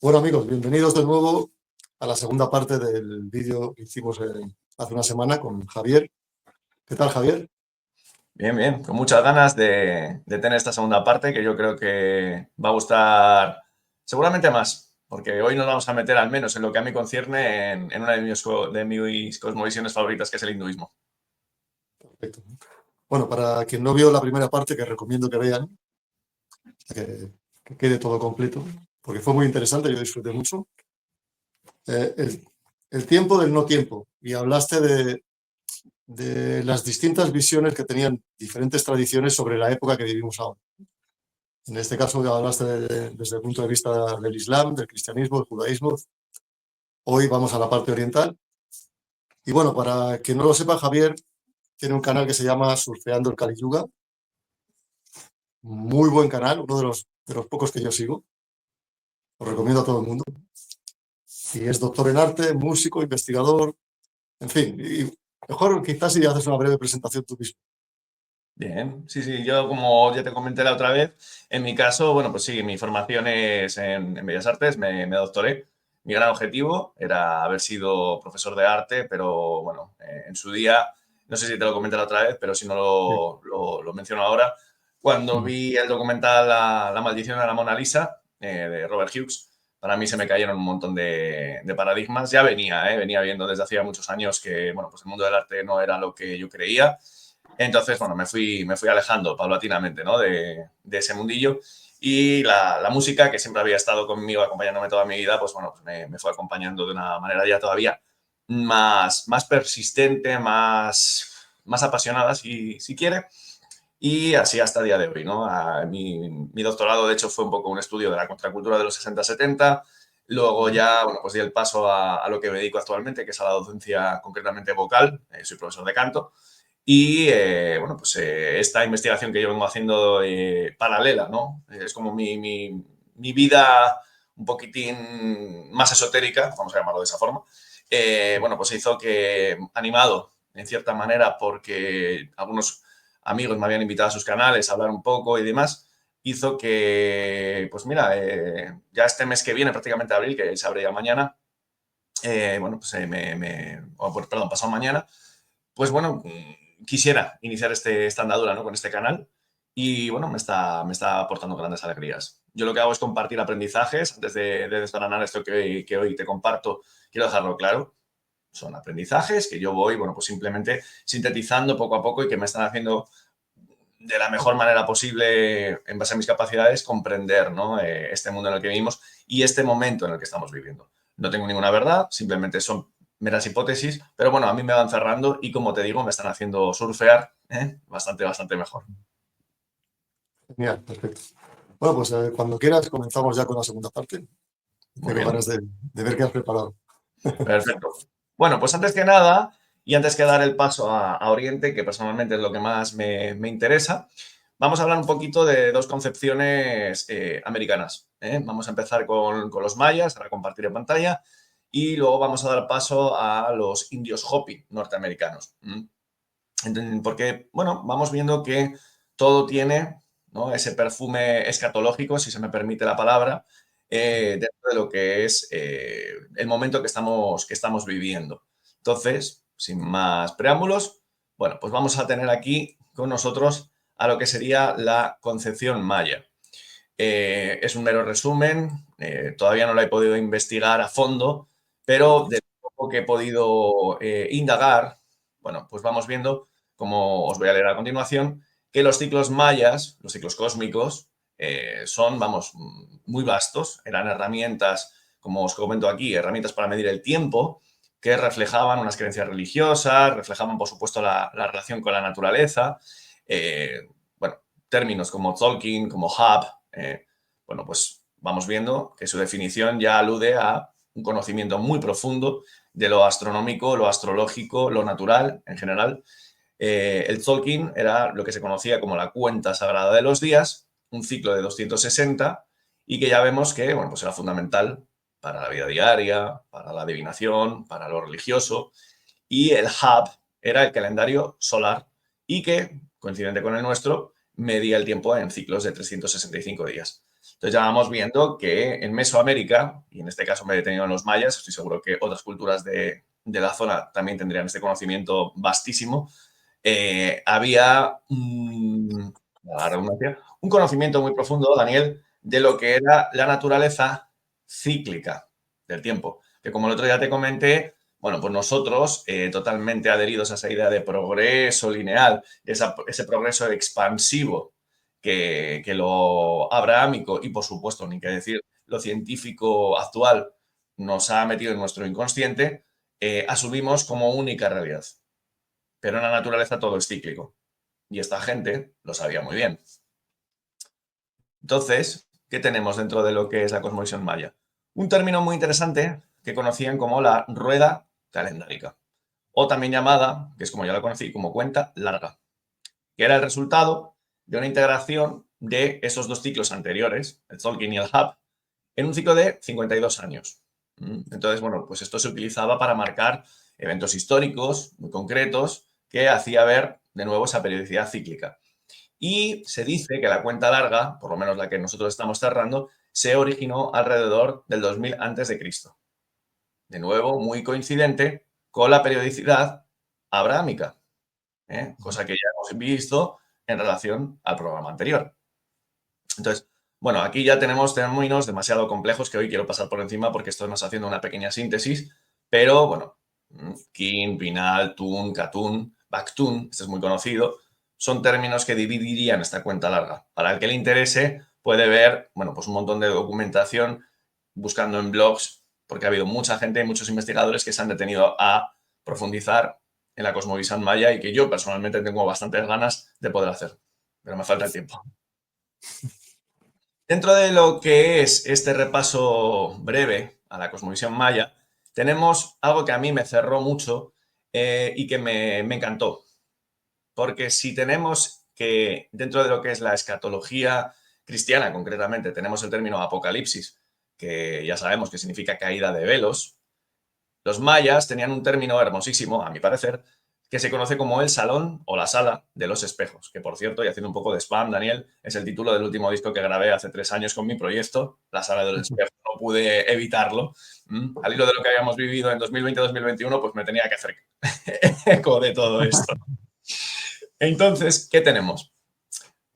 Bueno amigos, bienvenidos de nuevo a la segunda parte del vídeo que hicimos hace una semana con Javier. ¿Qué tal, Javier? Bien, bien, con muchas ganas de tener esta segunda parte que yo creo que va a gustar seguramente más, porque hoy nos vamos a meter al menos en lo que a mí concierne en una de mis cosmovisiones favoritas, que es el hinduismo. Perfecto. Bueno, para quien no vio la primera parte, que recomiendo que vean, que quede todo completo, porque fue muy interesante, yo disfruté mucho. Eh, el, el tiempo del no tiempo, y hablaste de las distintas visiones que tenían diferentes tradiciones sobre la época que vivimos ahora. En este caso hablaste desde el punto de vista del Islam, del cristianismo, del judaísmo. Hoy vamos a la parte oriental. Y bueno, para quien no lo sepa, Javier tiene un canal que se llama Surfeando el Kali Yuga. Muy buen canal, uno de los pocos que yo sigo. Lo recomiendo a todo el mundo. Y es doctor en arte, músico, investigador, en fin. Y mejor quizás si haces una breve presentación tú mismo. Bien, sí, sí, yo como ya te comenté la otra vez, en mi caso, bueno, pues sí, mi formación es en Bellas Artes, me doctoré. Mi gran objetivo era haber sido profesor de arte, pero bueno, en su día, no sé si te lo comenté la otra vez, pero si no Sí. lo menciono ahora, cuando Mm. vi el documental La maldición de la Mona Lisa, de Robert Hughes, para mí se me cayeron un montón de paradigmas. Ya venía viendo desde hacía muchos años que, bueno, pues el mundo del arte no era lo que yo creía. Entonces, bueno, me fui alejando paulatinamente, ¿no? de ese mundillo. Y la música, que siempre había estado conmigo, acompañándome toda mi vida, pues bueno, pues me fue acompañando de una manera ya todavía más persistente, más apasionada, si quiere. Y así hasta el día de hoy, ¿no? Mi doctorado, de hecho, fue un poco un estudio de la contracultura de los 60-70. Luego ya, bueno, pues di el paso a lo que me dedico actualmente, que es a la docencia concretamente vocal. Soy profesor de canto. Y bueno, pues esta investigación que yo vengo haciendo paralela, ¿no? Es como mi vida un poquitín más esotérica, vamos a llamarlo de esa forma. Bueno, pues hizo que, animado en cierta manera, porque algunos amigos me habían invitado a sus canales a hablar un poco y demás, hizo que, pues mira, ya este mes que viene, prácticamente abril, que se abre ya mañana, bueno, pues perdón, pasado mañana, pues bueno, quisiera iniciar esta andadura, ¿no? Con este canal y bueno, me está aportando grandes alegrías. Yo lo que hago es compartir aprendizajes. Antes de desgranar esto que hoy te comparto, quiero dejarlo claro. Son aprendizajes que yo voy, bueno, pues simplemente sintetizando poco a poco y que me están haciendo de la mejor manera posible, en base a mis capacidades, comprender, ¿no? Este mundo en el que vivimos y este momento en el que estamos viviendo. No tengo ninguna verdad, simplemente son meras hipótesis, pero bueno, a mí me van cerrando y, como te digo, me están haciendo surfear bastante mejor. Genial, perfecto. Bueno, pues cuando quieras comenzamos ya con la segunda parte. Muy Tengo bien, ganas de ver qué has preparado. perfecto. Bueno, pues antes que nada, y antes que dar el paso a Oriente, que personalmente es lo que más me interesa, vamos a hablar un poquito de dos concepciones americanas. Vamos a empezar con los mayas, ahora compartir en pantalla, y luego vamos a dar paso a los indios Hopi norteamericanos. Porque, bueno, vamos viendo que todo tiene, ¿no? Ese perfume escatológico, si se me permite la palabra, dentro de lo que es el momento que estamos viviendo. Entonces, sin más preámbulos, bueno, pues vamos a tener aquí con nosotros a lo que sería la concepción maya. Es un mero resumen, todavía no lo he podido investigar a fondo, pero de lo poco que he podido indagar, bueno, pues vamos viendo, como os voy a leer a continuación, que los ciclos mayas, los ciclos cósmicos, son, vamos, muy vastos. Eran herramientas, como os comento aquí, herramientas para medir el tiempo, que reflejaban unas creencias religiosas, reflejaban, por supuesto, la relación con la naturaleza. Bueno, términos como Tolkien, como Hub, bueno, pues vamos viendo que su definición ya alude a un conocimiento muy profundo de lo astronómico, lo astrológico, lo natural en general. El Tzolk'in era lo que se conocía como la cuenta sagrada de los días, un ciclo de 260, y que ya vemos que, bueno, pues era fundamental para la vida diaria, para la adivinación, para lo religioso. Y el Hub era el calendario solar y que, coincidente con el nuestro, medía el tiempo en ciclos de 365 días. Entonces ya vamos viendo que en Mesoamérica, y en este caso me he detenido en los mayas, estoy seguro que otras culturas de la zona también tendrían este conocimiento vastísimo, había la redundancia, un conocimiento muy profundo, Daniel, de lo que era la naturaleza cíclica del tiempo. Que como el otro día te comenté, bueno, pues nosotros totalmente adheridos a esa idea de progreso lineal, ese progreso expansivo que lo abrahámico y, por supuesto, ni que decir, lo científico actual nos ha metido en nuestro inconsciente, asumimos como única realidad. Pero en la naturaleza todo es cíclico. Y esta gente lo sabía muy bien. Entonces, ¿qué tenemos dentro de lo que es la cosmovisión maya? Un término muy interesante que conocían como la rueda calendárica, o también llamada, que es como ya la conocí, como cuenta larga, que era el resultado de una integración de esos dos ciclos anteriores, el Tzolk'in y el Hab, en un ciclo de 52 años. Entonces, bueno, pues esto se utilizaba para marcar eventos históricos muy concretos que hacía ver de nuevo esa periodicidad cíclica. Y se dice que la cuenta larga, por lo menos la que nosotros estamos cerrando, se originó alrededor del 2000 a.C. De nuevo, muy coincidente con la periodicidad abrahámica, cosa que ya hemos visto en relación al programa anterior. Entonces, bueno, aquí ya tenemos términos demasiado complejos que hoy quiero pasar por encima porque estoy más haciendo una pequeña síntesis, pero bueno, Kin, Binal, Tun, Katun, Baktun, este es muy conocido, son términos que dividirían esta cuenta larga. Para el que le interese, puede ver, bueno, pues un montón de documentación buscando en blogs, porque ha habido mucha gente, muchos investigadores que se han detenido a profundizar en la cosmovisión maya y que yo personalmente tengo bastantes ganas de poder hacer, pero me falta el tiempo. Dentro de lo que es este repaso breve a la cosmovisión maya, tenemos algo que a mí me cerró mucho y que me encantó. Porque si tenemos que, dentro de lo que es la escatología cristiana, concretamente, tenemos el término apocalipsis, que ya sabemos que significa caída de velos, los mayas tenían un término hermosísimo, a mi parecer, que se conoce como el salón o la sala de los espejos, que por cierto, y haciendo un poco de spam, Daniel, es el título del último disco que grabé hace 3 años con mi proyecto, La Sala de los Espejos. No pude evitarlo. Al hilo de lo que habíamos vivido en 2020-2021, pues me tenía que hacer eco de todo esto. Entonces, ¿qué tenemos?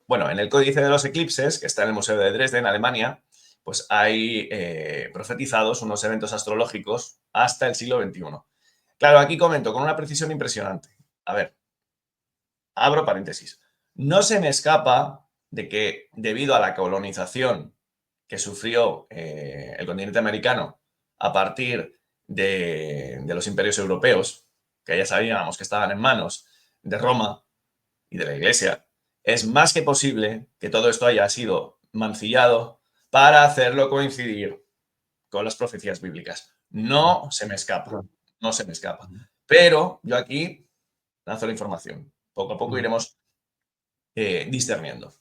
Bueno, en el Códice de los Eclipses, que está en el Museo de Dresden, Alemania, pues hay profetizados unos eventos astrológicos hasta el siglo XXI. Claro, aquí comento con una precisión impresionante. A ver, abro paréntesis. No se me escapa de que debido a la colonización que sufrió el continente americano a partir de los imperios europeos, que ya sabíamos que estaban en manos de Roma y de la Iglesia, es más que posible que todo esto haya sido mancillado para hacerlo coincidir con las profecías bíblicas. No se me escapa, no se me escapa. Pero yo aquí lanzo la información. Poco a poco iremos discerniendo.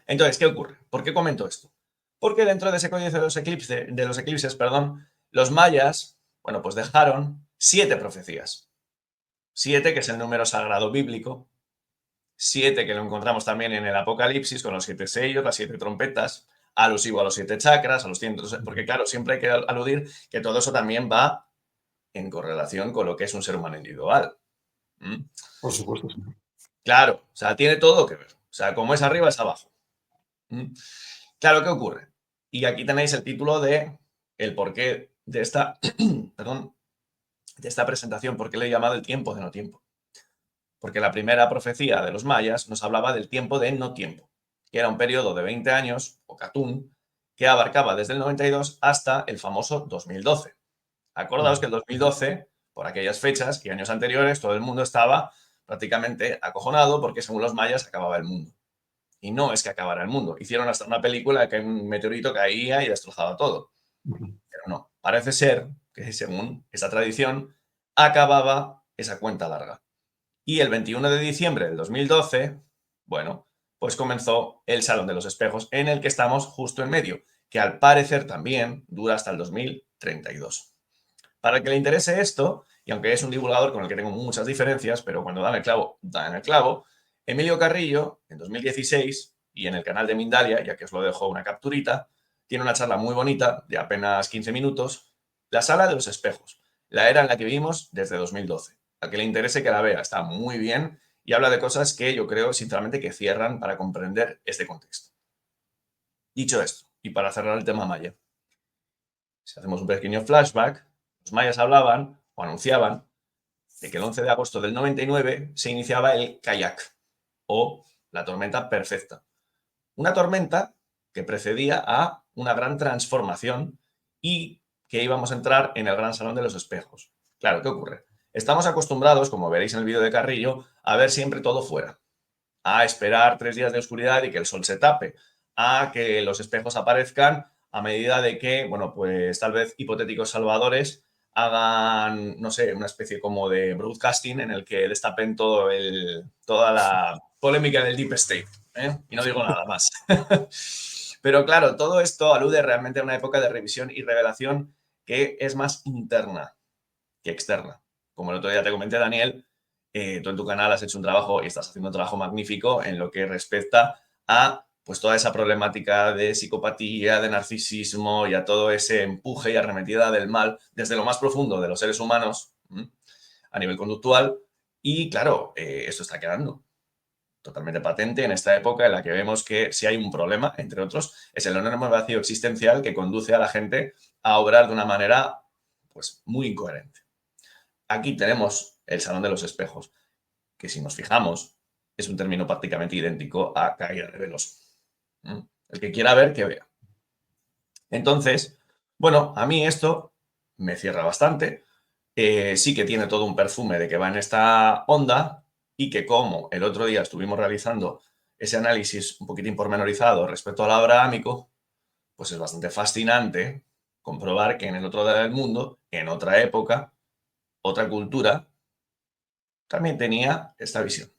Entonces, ¿qué ocurre? ¿Por qué comento esto? Porque dentro de ese códice de los eclipses, los mayas, bueno, pues dejaron 7 profecías. 7, que es el número sagrado bíblico. 7, que lo encontramos también en el Apocalipsis, con los 7 sellos, las 7 trompetas, alusivo a los 7 chakras, a los 100, porque claro, siempre hay que aludir que todo eso también va en correlación con lo que es un ser humano individual. Por supuesto. Claro, o sea, tiene todo que ver. O sea, como es arriba, es abajo. Claro, ¿qué ocurre? Y aquí tenéis el título de el porqué de esta, perdón, de esta presentación, porque le he llamado el tiempo de no tiempo. Porque la primera profecía de los mayas nos hablaba del tiempo de no tiempo, que era un periodo de 20 años, o Catún, que abarcaba desde el 92 hasta el famoso 2012. Acordaos que el 2012, por aquellas fechas y años anteriores, todo el mundo estaba prácticamente acojonado porque según los mayas acababa el mundo. Y no es que acabara el mundo. Hicieron hasta una película que un meteorito caía y destrozaba todo. Pero no, parece ser que según esa tradición acababa esa cuenta larga. Y el 21 de diciembre del 2012, bueno, pues comenzó el Salón de los Espejos, en el que estamos justo en medio, que al parecer también dura hasta el 2032. Para el que le interese esto, y aunque es un divulgador con el que tengo muchas diferencias, pero cuando dan el clavo, dan el clavo, Emilio Carrillo, en 2016, y en el canal de Mindalia, ya que os lo dejo una capturita, tiene una charla muy bonita de apenas 15 minutos, La sala de los espejos, la era en la que vivimos desde 2012. Al que le interese que la vea, está muy bien y habla de cosas que yo creo, sinceramente, que cierran para comprender este contexto. Dicho esto, y para cerrar el tema maya, si hacemos un pequeño flashback, los mayas hablaban o anunciaban de que el 11 de agosto del 99 se iniciaba el kayak, o la tormenta perfecta. Una tormenta que precedía a una gran transformación y que íbamos a entrar en el gran salón de los espejos. Claro, ¿qué ocurre? Estamos acostumbrados, como veréis en el vídeo de Carrillo, a ver siempre todo fuera, a esperar 3 días de oscuridad y que el sol se tape, a que los espejos aparezcan a medida de que, bueno, pues tal vez hipotéticos salvadores hagan, no sé, una especie como de broadcasting en el que destapen toda la polémica del Deep State. Y no digo nada más. Pero claro, todo esto alude realmente a una época de revisión y revelación que es más interna que externa. Como el otro día te comenté, Daniel, tú en tu canal has hecho un trabajo y estás haciendo un trabajo magnífico en lo que respecta a pues toda esa problemática de psicopatía, de narcisismo y a todo ese empuje y arremetida del mal desde lo más profundo de los seres humanos a nivel conductual. Y claro, esto está quedando totalmente patente en esta época en la que vemos que si hay un problema, entre otros, es el enorme vacío existencial que conduce a la gente a obrar de una manera pues muy incoherente. Aquí tenemos el salón de los espejos, que si nos fijamos es un término prácticamente idéntico a caída de velos. El que quiera ver, que vea. Entonces, bueno, a mí esto me cierra bastante. Sí que tiene todo un perfume de que va en esta onda y que como el otro día estuvimos realizando ese análisis un poquitín pormenorizado respecto al abrahámico, pues es bastante fascinante comprobar que en el otro lado del mundo, en otra época, otra cultura, también tenía esta visión.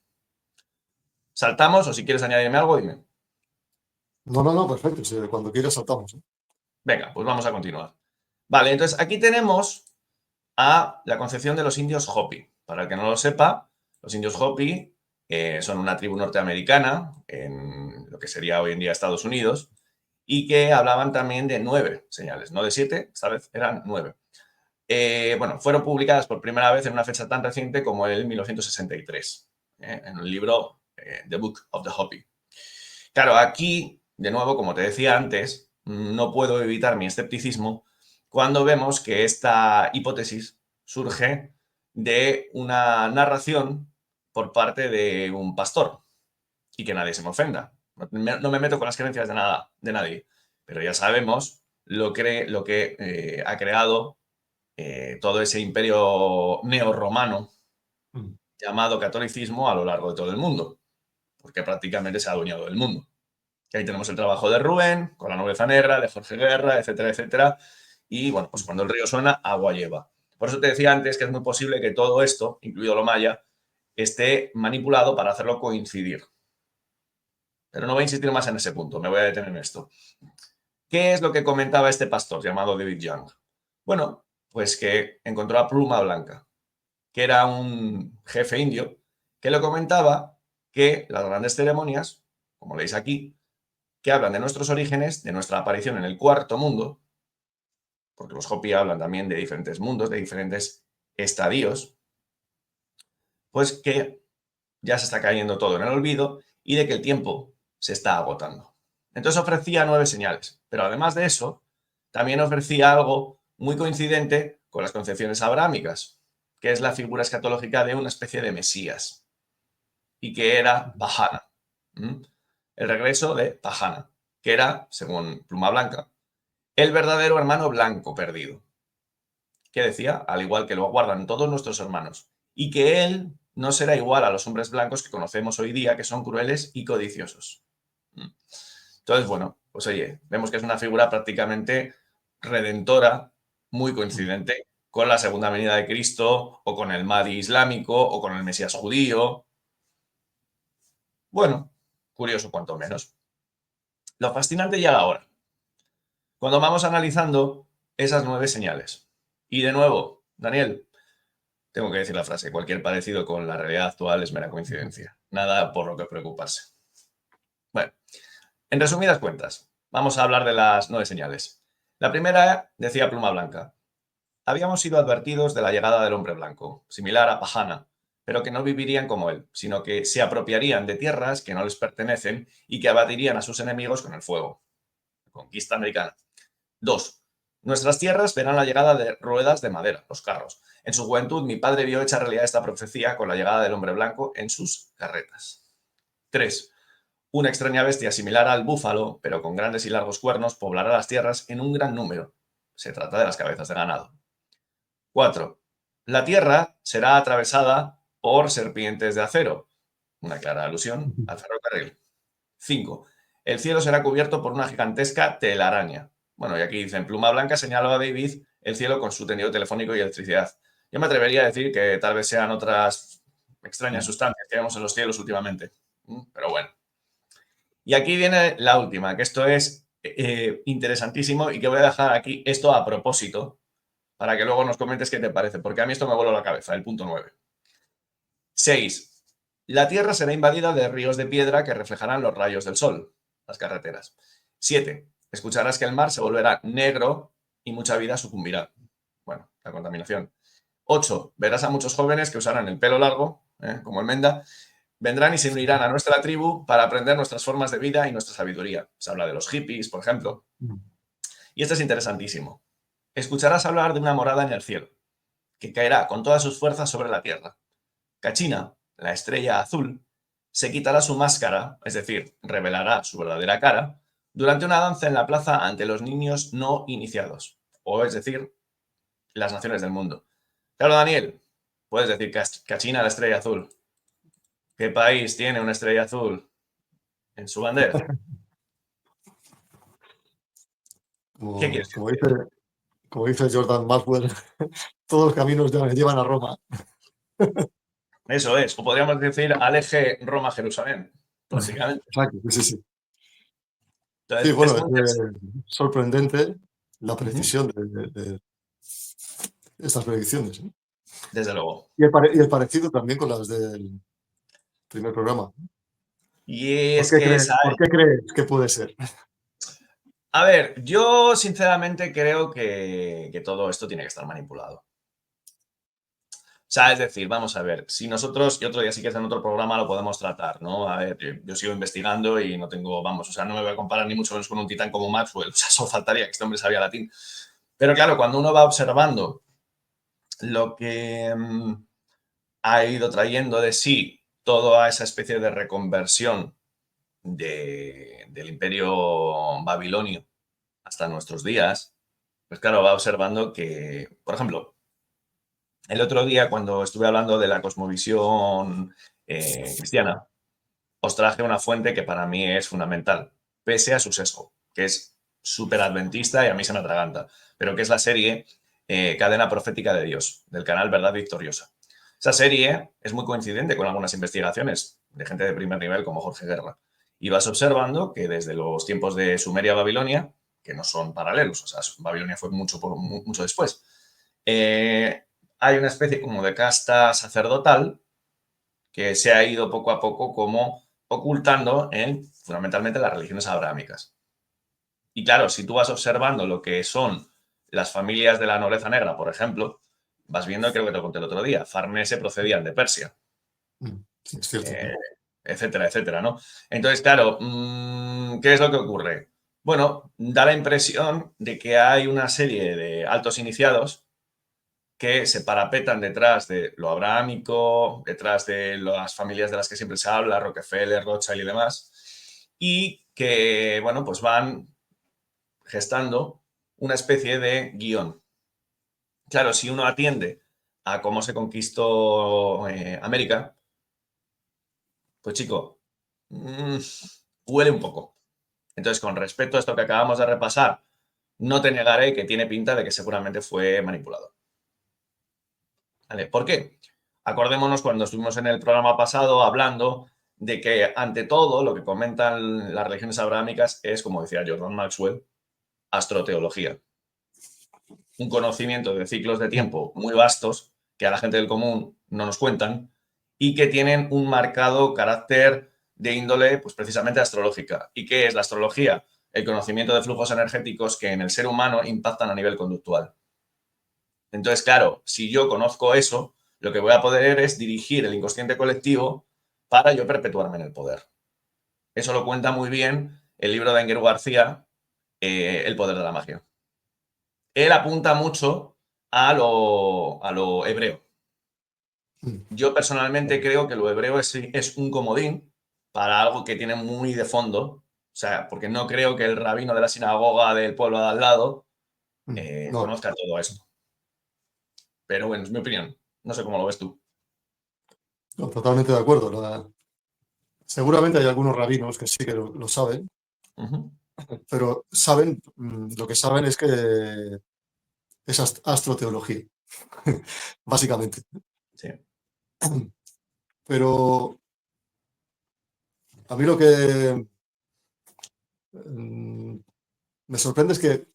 Saltamos, o si quieres añadirme algo, dime. No, no, no, perfecto. Sí, cuando quieras saltamos. Venga, pues vamos a continuar. Vale, entonces aquí tenemos a la concepción de los indios Hopi. Para el que no lo sepa, los indios Hopi son una tribu norteamericana en lo que sería hoy en día Estados Unidos y que hablaban también de 9 señales, no de 7, esta vez eran 9. Bueno, fueron publicadas por primera vez en una fecha tan reciente como el 1963, en el libro The Book of the Hopi. Claro, aquí, de nuevo, como te decía antes, no puedo evitar mi escepticismo cuando vemos que esta hipótesis surge de una narración por parte de un pastor y que nadie se me ofenda. No me meto con las creencias de nadie, pero ya sabemos lo que ha creado todo ese imperio neorromano llamado catolicismo a lo largo de todo el mundo, porque prácticamente se ha adueñado del mundo. Y ahí tenemos el trabajo de Rubén, con la nobleza negra, de Jorge Guerra, etcétera, etcétera. Y bueno, pues cuando el río suena, agua lleva. Por eso te decía antes que es muy posible que todo esto, incluido lo maya, esté manipulado para hacerlo coincidir. Pero no voy a insistir más en ese punto, me voy a detener en esto. ¿Qué es lo que comentaba este pastor llamado David Young? Bueno, pues que encontró a Pluma Blanca, que era un jefe indio, que le comentaba que las grandes ceremonias, como veis aquí, que hablan de nuestros orígenes, de nuestra aparición en el cuarto mundo, porque los Hopi hablan también de diferentes mundos, de diferentes estadios, pues que ya se está cayendo todo en el olvido y de que el tiempo se está agotando. Entonces ofrecía 9 señales, pero además de eso, también ofrecía algo muy coincidente con las concepciones abrahámicas, que es la figura escatológica de una especie de Mesías, y que era Pahana. El regreso de Pahana, que era, según Pluma Blanca, el verdadero hermano blanco perdido, que decía, al igual que lo aguardan todos nuestros hermanos, y que él no será igual a los hombres blancos que conocemos hoy día, que son crueles y codiciosos. Entonces, bueno, pues oye, vemos que es una figura prácticamente redentora, muy coincidente con la segunda venida de Cristo, o con el Mahdi islámico, o con el Mesías judío. Bueno, curioso cuanto menos. Lo fascinante llega ahora, cuando vamos analizando esas 9 señales. Y de nuevo, Daniel, tengo que decir la frase, cualquier parecido con la realidad actual es mera coincidencia. Nada por lo que preocuparse. Bueno, en resumidas cuentas, vamos a hablar de las 9 señales. La primera decía Pluma Blanca. Habíamos sido advertidos de la llegada del hombre blanco, similar a Pahana, pero que no vivirían como él, sino que se apropiarían de tierras que no les pertenecen y que abatirían a sus enemigos con el fuego. Conquista americana. 2. Nuestras tierras verán la llegada de ruedas de madera, los carros. En su juventud, mi padre vio hecha realidad esta profecía con la llegada del hombre blanco en sus carretas. 3. Una extraña bestia similar al búfalo, pero con grandes y largos cuernos, poblará las tierras en un gran número. Se trata de las cabezas de ganado. 4. La tierra será atravesada por serpientes de acero. Una clara alusión al ferrocarril. 5. El cielo será cubierto por una gigantesca telaraña. Bueno, y aquí dicen, Pluma Blanca señaló a David el cielo con su tendido telefónico y electricidad. Yo me atrevería a decir que tal vez sean otras extrañas sustancias que vemos en los cielos últimamente. Pero bueno. Y aquí viene la última, que esto es interesantísimo y que voy a dejar aquí esto a propósito para que luego nos comentes qué te parece, porque a mí esto me vuelve la cabeza, el punto 9. 6. La tierra será invadida de ríos de piedra que reflejarán los rayos del sol, las carreteras. 7. Escucharás que el mar se volverá negro y mucha vida sucumbirá. Bueno, la contaminación. 8. Verás a muchos jóvenes que usarán el pelo largo, como el Menda, vendrán y se unirán a nuestra tribu para aprender nuestras formas de vida y nuestra sabiduría. Se habla de los hippies, por ejemplo. Y esto es interesantísimo. Escucharás hablar de una morada en el cielo, que caerá con todas sus fuerzas sobre la tierra. Kachina, la estrella azul, se quitará su máscara, es decir, revelará su verdadera cara, durante una danza en la plaza ante los niños no iniciados, o es decir, las naciones del mundo. Claro, Daniel, puedes decir Kachina, la estrella azul. ¿Qué país tiene una estrella azul en su bandera? ¿Qué Como, quieres como decir? dice, como dice Jordan Maxwell, todos los caminos llevan a Roma. Eso es, o podríamos decir al eje Roma-Jerusalén, básicamente. Exacto, sí, sí. Sí, Entonces, es bueno, muy es interesante. sorprendente la Ujú. precisión de estas predicciones, ¿eh? Desde luego. Y el parecido también con las del primer programa. Y es que es ¿Por qué crees que puede ser? A ver, yo sinceramente creo que todo esto tiene que estar manipulado. O sea, es decir, vamos a ver, si nosotros, y otro día sí que en otro programa lo podemos tratar, ¿no? A ver, yo sigo investigando y no tengo, vamos, o sea, no me voy a comparar ni mucho menos con un titán como Maxwell, o sea, solo faltaría que este hombre sabía latín. Pero claro, cuando uno va observando lo que ha ido trayendo de sí toda esa especie de reconversión del imperio babilonio hasta nuestros días, pues claro, va observando que, por ejemplo, el otro día cuando estuve hablando de la cosmovisión cristiana, os traje una fuente que para mí es fundamental, pese a su sesgo, que es súper adventista y a mí se me atraganta, pero que es la serie Cadena Profética de Dios, del canal Verdad Victoriosa. Esa serie es muy coincidente con algunas investigaciones de gente de primer nivel como Jorge Guerra. Y vas observando que desde los tiempos de Sumeria a Babilonia, que no son paralelos, o sea, Babilonia fue mucho después, hay una especie como de casta sacerdotal que se ha ido poco a poco como ocultando en fundamentalmente las religiones abrahámicas. Y claro, si tú vas observando lo que son las familias de la nobleza negra, por ejemplo, vas viendo, creo que te lo conté el otro día, Farnese procedían de Persia, Sí, es cierto, eh, sí. etcétera, etcétera, ¿no? Entonces, claro, ¿qué es lo que ocurre? Bueno, da la impresión de que hay una serie de altos iniciados que se parapetan detrás de lo abrahámico, detrás de las familias de las que siempre se habla, Rockefeller, Rothschild y demás, y que, bueno, pues van gestando una especie de guión. Claro, si uno atiende a cómo se conquistó América, pues chico, huele un poco. Entonces, con respecto a esto que acabamos de repasar, no te negaré que tiene pinta de que seguramente fue manipulado. ¿Vale? ¿Por qué? Acordémonos cuando estuvimos en el programa pasado hablando de que, ante todo, lo que comentan las religiones abrahámicas es, como decía Jordan Maxwell, astroteología. Un conocimiento de ciclos de tiempo muy vastos que a la gente del común no nos cuentan y que tienen un marcado carácter de índole, pues precisamente astrológica. ¿Y qué es la astrología? El conocimiento de flujos energéticos que en el ser humano impactan a nivel conductual. Entonces, claro, si yo conozco eso, lo que voy a poder es dirigir el inconsciente colectivo para yo perpetuarme en el poder. Eso lo cuenta muy bien el libro de Enguerrand García, El poder de la magia. Él apunta mucho a lo hebreo. Yo personalmente creo que lo hebreo es un comodín para algo que tiene muy de fondo. O sea, porque no creo que el rabino de la sinagoga del pueblo de al lado No, conozca todo esto. Pero bueno, es mi opinión. No sé cómo lo ves tú. no, totalmente de acuerdo. Seguramente hay algunos rabinos que sí que lo saben, Ujú. pero saben, lo que saben es que es astroteología, básicamente. Sí. Pero a mí lo que mm, me sorprende es que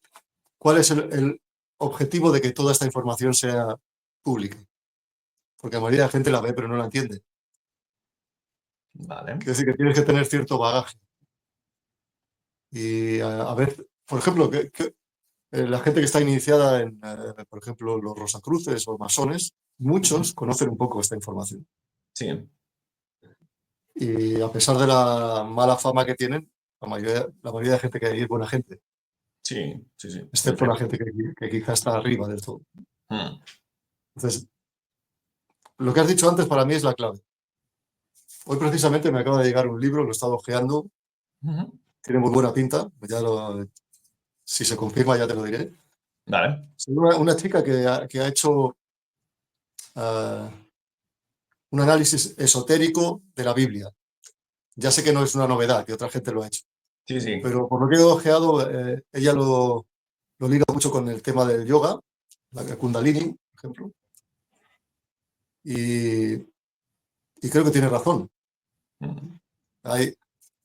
cuál es el objetivo de que toda esta información sea pública. Porque la mayoría de la gente la ve, pero no la entiende. Vale. Quiere decir que tienes que tener cierto bagaje. Y a ver, por ejemplo, la gente que está iniciada en, por ejemplo, los Rosacruces o masones, Ujú. muchos conocen un poco esta información. Sí, Y a pesar de la mala fama que tienen, la mayoría de gente que hay es buena gente, sí, sí, sí. Muy excepto la cierto. gente que quizás está arriba del todo. Mm. Entonces, lo que has dicho antes para mí es la clave. Hoy precisamente me acaba de llegar un libro, lo he estado hojeando, Ujú. tiene muy buena pinta, si se confirma ya te lo diré. Vale. Es una chica que ha hecho ah, un análisis esotérico de la Biblia. Ya sé que no es una novedad, que otra gente lo ha hecho, Sí, sí. pero por lo que he ojeado, ella lo liga mucho con el tema del yoga, la Kundalini, por ejemplo, y, y creo que tiene razón. Mm. Hay,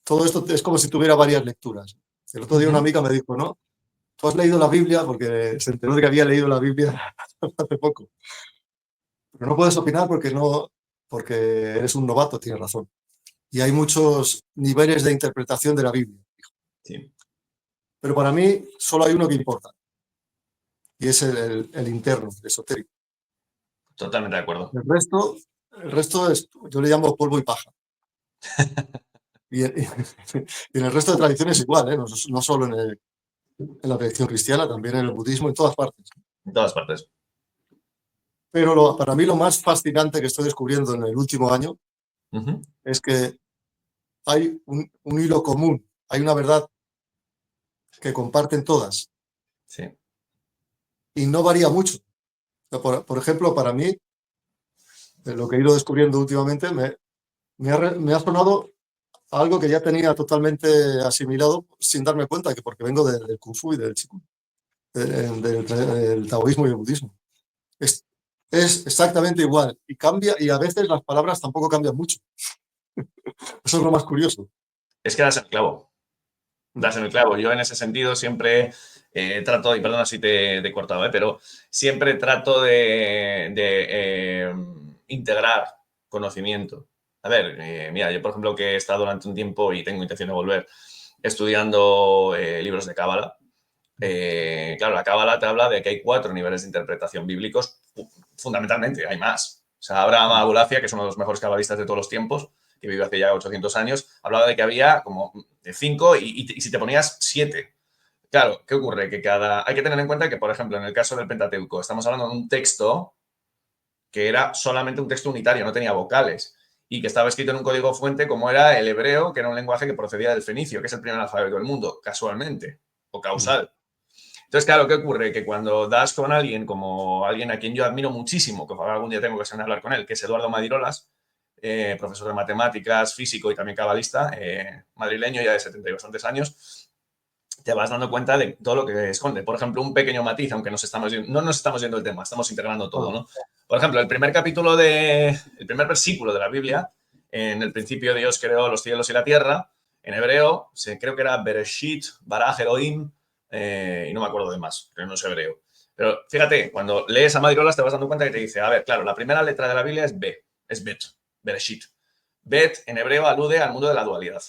todo esto es como si tuviera varias lecturas. El otro día una Ujú. amiga me dijo, no, tú has leído la Biblia, porque se enteró de que había leído la Biblia hace poco, pero no puedes opinar porque eres un novato, tienes razón. Y hay muchos niveles de interpretación de la Biblia. Sí, Pero para mí solo hay uno que importa, y es el interno, el esotérico. totalmente de acuerdo. El resto es, yo le llamo polvo y paja. Y y en el resto de tradiciones igual, ¿eh? No solo en la tradición cristiana, también en el budismo, en todas partes. En todas partes. Pero para mí lo más fascinante que estoy descubriendo en el último año Ujú. es que hay un hilo común, hay una verdad que comparten todas Sí. y no varía mucho. O sea, por ejemplo, para mí, lo que he ido descubriendo últimamente me ha sonado algo que ya tenía totalmente asimilado sin darme cuenta, que porque vengo del Kung Fu y del Qigong, del taoísmo y el budismo. Es, es exactamente igual y cambia, y a veces las palabras tampoco cambian mucho. Eso es lo más curioso. Es que das el clavo. Das en el clavo. Yo en ese sentido siempre trato, y perdona si te he cortado, pero siempre trato de integrar conocimiento. A ver, mira, yo por ejemplo que he estado durante un tiempo y tengo intención de volver estudiando libros de Cábala. Claro, la Cábala te habla de que hay 4 niveles de interpretación bíblicos, fundamentalmente, hay más. O sea, Abraham Abulafia, que es uno de los mejores cabalistas de todos los tiempos, que vivió hace ya 800 años, hablaba de que había como de 5 y si te ponías 7. Claro, ¿qué ocurre? Que hay que tener en cuenta que, por ejemplo, en el caso del Pentateuco, estamos hablando de un texto que era solamente un texto unitario, no tenía vocales, y que estaba escrito en un código fuente como era el hebreo, que era un lenguaje que procedía del fenicio, que es el primer alfabeto del mundo, casualmente, o causal. Entonces, claro, ¿qué ocurre? Que cuando das con alguien, como alguien a quien yo admiro muchísimo, que ojalá algún día tengo que hablar con él, que es Eduardo Madirolas, profesor de matemáticas, físico y también cabalista, madrileño ya de 70 y bastantes años, te vas dando cuenta de todo lo que esconde. Por ejemplo, un pequeño matiz, aunque no nos estamos yendo del tema, estamos integrando todo, Ah, ¿no? Por ejemplo, el primer versículo de la Biblia, en el principio Dios creó los cielos y la tierra, en hebreo, creo que era Bereshit, Baraj Elohim, y no me acuerdo de más, pero no es hebreo. Pero fíjate, cuando lees a Madirolas te vas dando cuenta que te dice, a ver, claro, la primera letra de la Biblia es B, es Bet, Bereshit. Bet en hebreo alude al mundo de la dualidad.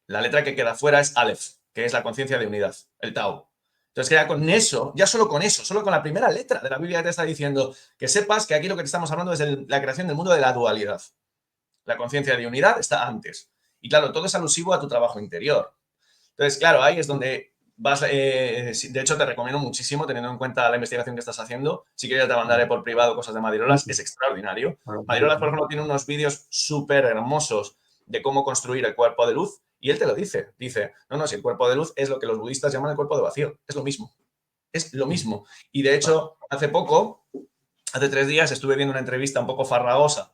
La letra que queda fuera es Aleph, que es la conciencia de unidad, el Tao. Entonces, ya con eso, ya solo con eso, solo con la primera letra de la Biblia te está diciendo que sepas que aquí lo que te estamos hablando es de la creación del mundo de la dualidad. La conciencia de unidad está antes. Y claro, todo es alusivo a tu trabajo interior. Entonces, claro, ahí es donde vas. De hecho, te recomiendo muchísimo, teniendo en cuenta la investigación que estás haciendo. Si quieres, te mandaré por privado cosas de Madirolas. Es extraordinario. Madirolas, por ejemplo, tiene unos vídeos súper hermosos de cómo construir el cuerpo de luz. Y él te lo dice. Dice, no, si el cuerpo de luz es lo que los budistas llaman el cuerpo de vacío. Es lo mismo. Es lo mismo. Y de hecho, hace 3 días, estuve viendo una entrevista un poco farragosa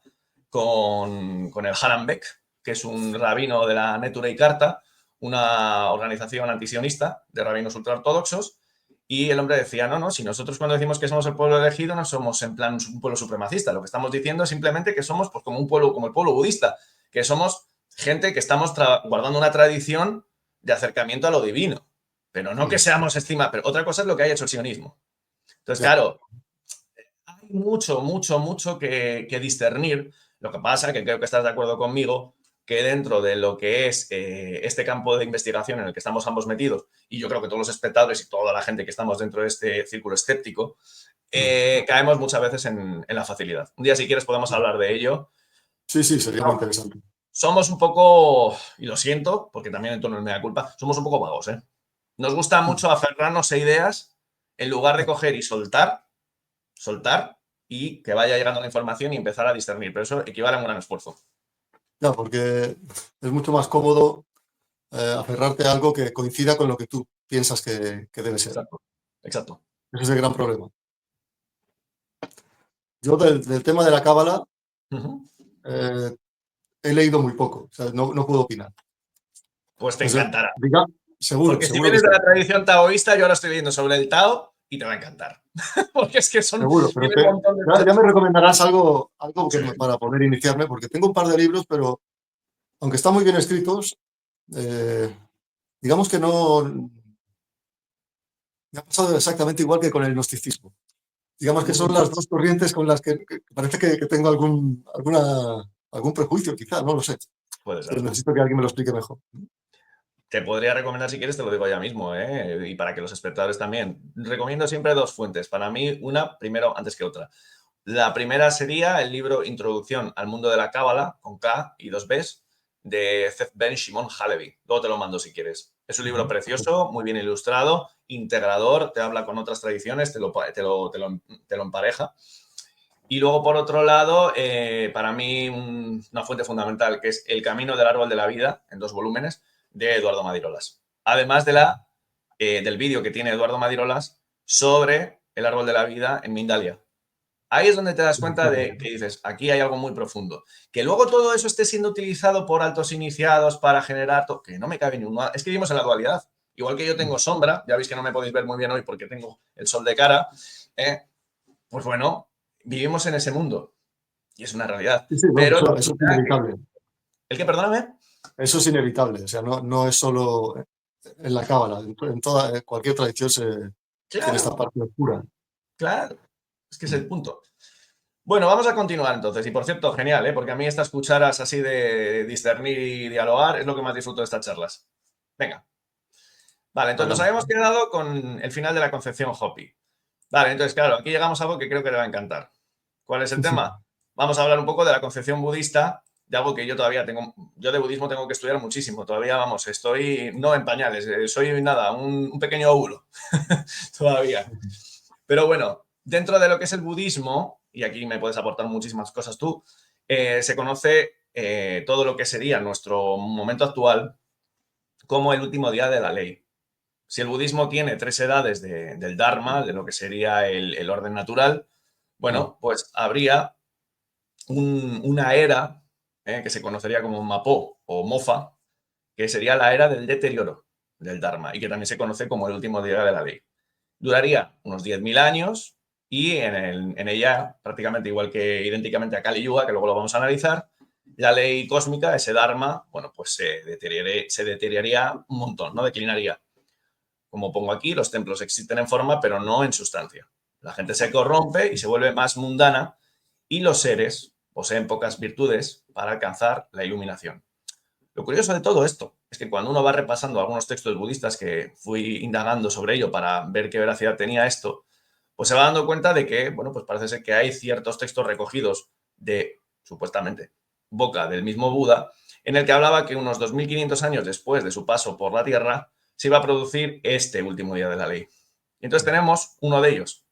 con el Haran Beck, que es un rabino de la Neturei Karta, una organización antisionista de rabinos ultraortodoxos, y el hombre decía, no, si nosotros cuando decimos que somos el pueblo elegido no somos en plan un pueblo supremacista, lo que estamos diciendo es simplemente que somos pues, como un pueblo, como el pueblo budista, que somos gente que estamos guardando una tradición de acercamiento a lo divino, pero no que seamos pero otra cosa es lo que haya hecho el sionismo. Entonces, claro, hay mucho que discernir. Lo que pasa, que creo que estás de acuerdo conmigo, que dentro de lo que es este campo de investigación en el que estamos ambos metidos, y yo creo que todos los espectadores y toda la gente que estamos dentro de este círculo escéptico, caemos muchas veces en la facilidad. Un día, si quieres, podemos hablar de ello. Sí, sería muy interesante. Somos un poco, y lo siento, porque también en tono de mea culpa, somos un poco vagos, ¿eh? Nos gusta mucho aferrarnos a ideas en lugar de coger y soltar y que vaya llegando la información y empezar a discernir. Pero eso equivale a un gran esfuerzo. Ya, porque es mucho más cómodo aferrarte a algo que coincida con lo que tú piensas que debe ser. Exacto. Ese es el gran problema. Yo del tema de la cábala he leído muy poco, o sea, no puedo opinar. Pues te Entonces, encantará. Seguro Porque si que vienes sí. de la tradición taoísta, yo ahora estoy leyendo sobre el Tao y te va a encantar. Porque es que Seguro, pero tiene un montón de... ya me recomendarás algo Sí. para poder iniciarme, porque tengo un par de libros, pero aunque están muy bien escritos, digamos que no. Me ha pasado exactamente igual que con el gnosticismo. Digamos que son las dos corrientes con las que parece que tengo algún prejuicio, quizá, no lo sé. Puede Pero ser. necesito que alguien me lo explique mejor. Te podría recomendar, si quieres, te lo digo ya mismo, ¿eh? Y para que los espectadores también. Recomiendo siempre 2 fuentes. Para mí, una primero antes que otra. La primera sería el libro Introducción al mundo de la Cábala, con K y 2 Bs, de Zef Ben Shimon Halevi. Luego te lo mando si quieres. Es un libro precioso, muy bien ilustrado, integrador, te habla con otras tradiciones, te lo empareja. Y luego, por otro lado, para mí una fuente fundamental, que es El camino del árbol de la vida, en 2 volúmenes, de Eduardo Madirolas. Además del vídeo que tiene Eduardo Madirolas sobre el árbol de la vida en Mindalia. Ahí es donde te das cuenta de que dices, aquí hay algo muy profundo. Que luego todo eso esté siendo utilizado por altos iniciados para generar... Que no me cabe ni uno. Es que vivimos en la dualidad. Igual que yo tengo sombra, ya veis que no me podéis ver muy bien hoy porque tengo el sol de cara, pues bueno, vivimos en ese mundo y es una realidad. Sí, bueno, Pero eso es inevitable. ¿El que, perdóname? Eso es inevitable, o sea, no es solo en la cábala, en cualquier tradición tiene esta parte oscura. Claro, es que es el punto. Bueno, vamos a continuar entonces. Y por cierto, genial, porque a mí estas cucharas así de discernir y dialogar es lo que más disfruto de estas charlas. Venga. Vale, entonces nos habíamos quedado con el final de la concepción Hopi. Vale, entonces claro, aquí llegamos a algo que creo que le va a encantar. ¿Cuál es el tema? Vamos a hablar un poco de la concepción budista, de algo que yo todavía yo de budismo tengo que estudiar muchísimo. Todavía, vamos, estoy no en pañales, soy nada, un pequeño óvulo todavía. Pero bueno, dentro de lo que es el budismo, y aquí me puedes aportar muchísimas cosas tú, se conoce todo lo que sería nuestro momento actual como el último día de la ley. Si el budismo tiene 3 edades del Dharma, de lo que sería el orden natural, bueno, pues habría una era que se conocería como Mapó o Mofa, que sería la era del deterioro del Dharma y que también se conoce como el último día de la ley. Duraría unos 10.000 años y en ella, prácticamente igual que idénticamente a Kali Yuga, que luego lo vamos a analizar, la ley cósmica, ese Dharma, bueno, pues se deterioraría un montón, ¿no? Declinaría. Como pongo aquí, los templos existen en forma, pero no en sustancia. La gente se corrompe y se vuelve más mundana y los seres poseen pocas virtudes para alcanzar la iluminación. Lo curioso de todo esto es que cuando uno va repasando algunos textos budistas que fui indagando sobre ello para ver qué veracidad tenía esto, pues se va dando cuenta de que, bueno, pues parece ser que hay ciertos textos recogidos de, supuestamente, boca del mismo Buda, en el que hablaba que unos 2500 años después de su paso por la Tierra se iba a producir este último día de la ley. Y entonces tenemos uno de ellos,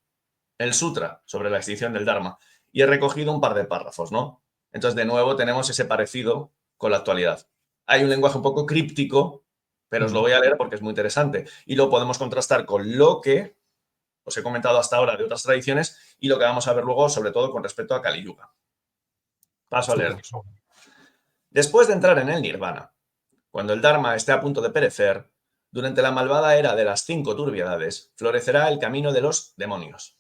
el Sutra sobre la extinción del Dharma, y he recogido un par de párrafos, ¿no? Entonces, de nuevo, tenemos ese parecido con la actualidad. Hay un lenguaje un poco críptico, pero os lo voy a leer porque es muy interesante. Y lo podemos contrastar con lo que os he comentado hasta ahora de otras tradiciones y lo que vamos a ver luego, sobre todo con respecto a Kali Yuga. Paso a Súper. leerlos. Después de entrar en el Nirvana, cuando el Dharma esté a punto de perecer, durante la malvada era de las 5 turbiedades, florecerá el camino de los demonios.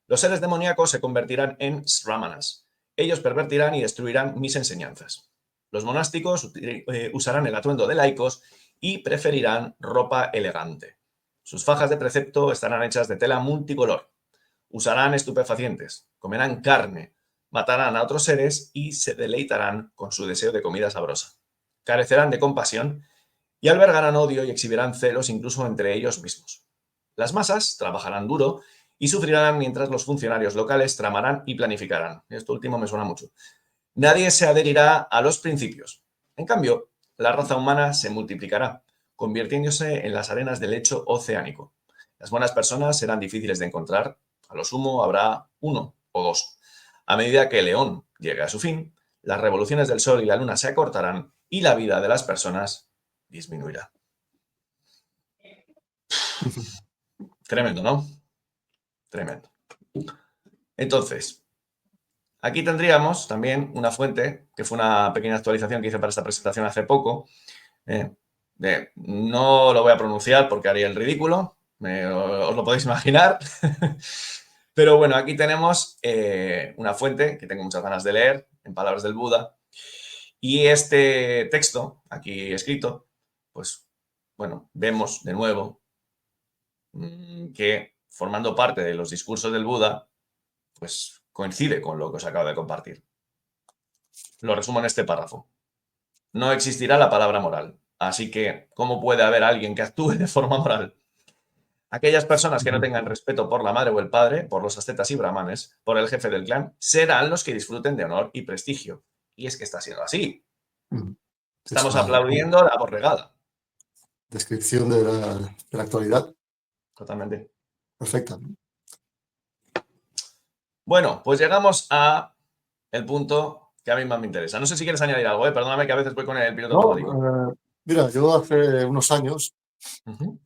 Los seres demoníacos se convertirán en sramanas. Ellos pervertirán y destruirán mis enseñanzas. Los monásticos usarán el atuendo de laicos y preferirán ropa elegante. Sus fajas de precepto estarán hechas de tela multicolor. Usarán estupefacientes, comerán carne, matarán a otros seres y se deleitarán con su deseo de comida sabrosa. Carecerán de compasión y albergarán odio y exhibirán celos incluso entre ellos mismos. Las masas trabajarán duro y sufrirán mientras los funcionarios locales tramarán y planificarán. Esto último me suena mucho. Nadie se adherirá a los principios. En cambio, la raza humana se multiplicará, convirtiéndose en las arenas del lecho oceánico. Las buenas personas serán difíciles de encontrar, a lo sumo habrá uno o dos. A medida que el león llegue a su fin, las revoluciones del sol y la luna se acortarán y la vida de las personas disminuirá. Tremendo, ¿no? Tremendo. Entonces, aquí tendríamos también una fuente, que fue una pequeña actualización que hice para esta presentación hace poco. No lo voy a pronunciar porque haría el ridículo, os lo podéis imaginar. Pero bueno, aquí tenemos una fuente que tengo muchas ganas de leer, en palabras del Buda. Y este texto, aquí escrito, pues bueno, vemos de nuevo que formando parte de los discursos del Buda, pues coincide con lo que os acabo de compartir. Lo resumo en este párrafo. No existirá la palabra moral. Así que, ¿cómo puede haber alguien que actúe de forma moral? Aquellas personas que no tengan respeto por la madre o el padre, por los ascetas y brahmanes, por el jefe del clan, serán los que disfruten de honor y prestigio. Y es que está siendo así. Es Estamos una aplaudiendo la borregada. descripción de la actualidad Totalmente. perfecta. Bueno, pues llegamos a el punto que a mí más me interesa. No sé si quieres añadir algo, ¿eh? Perdóname que a veces voy con el piloto automático. No, mira, yo hace unos años Ujú.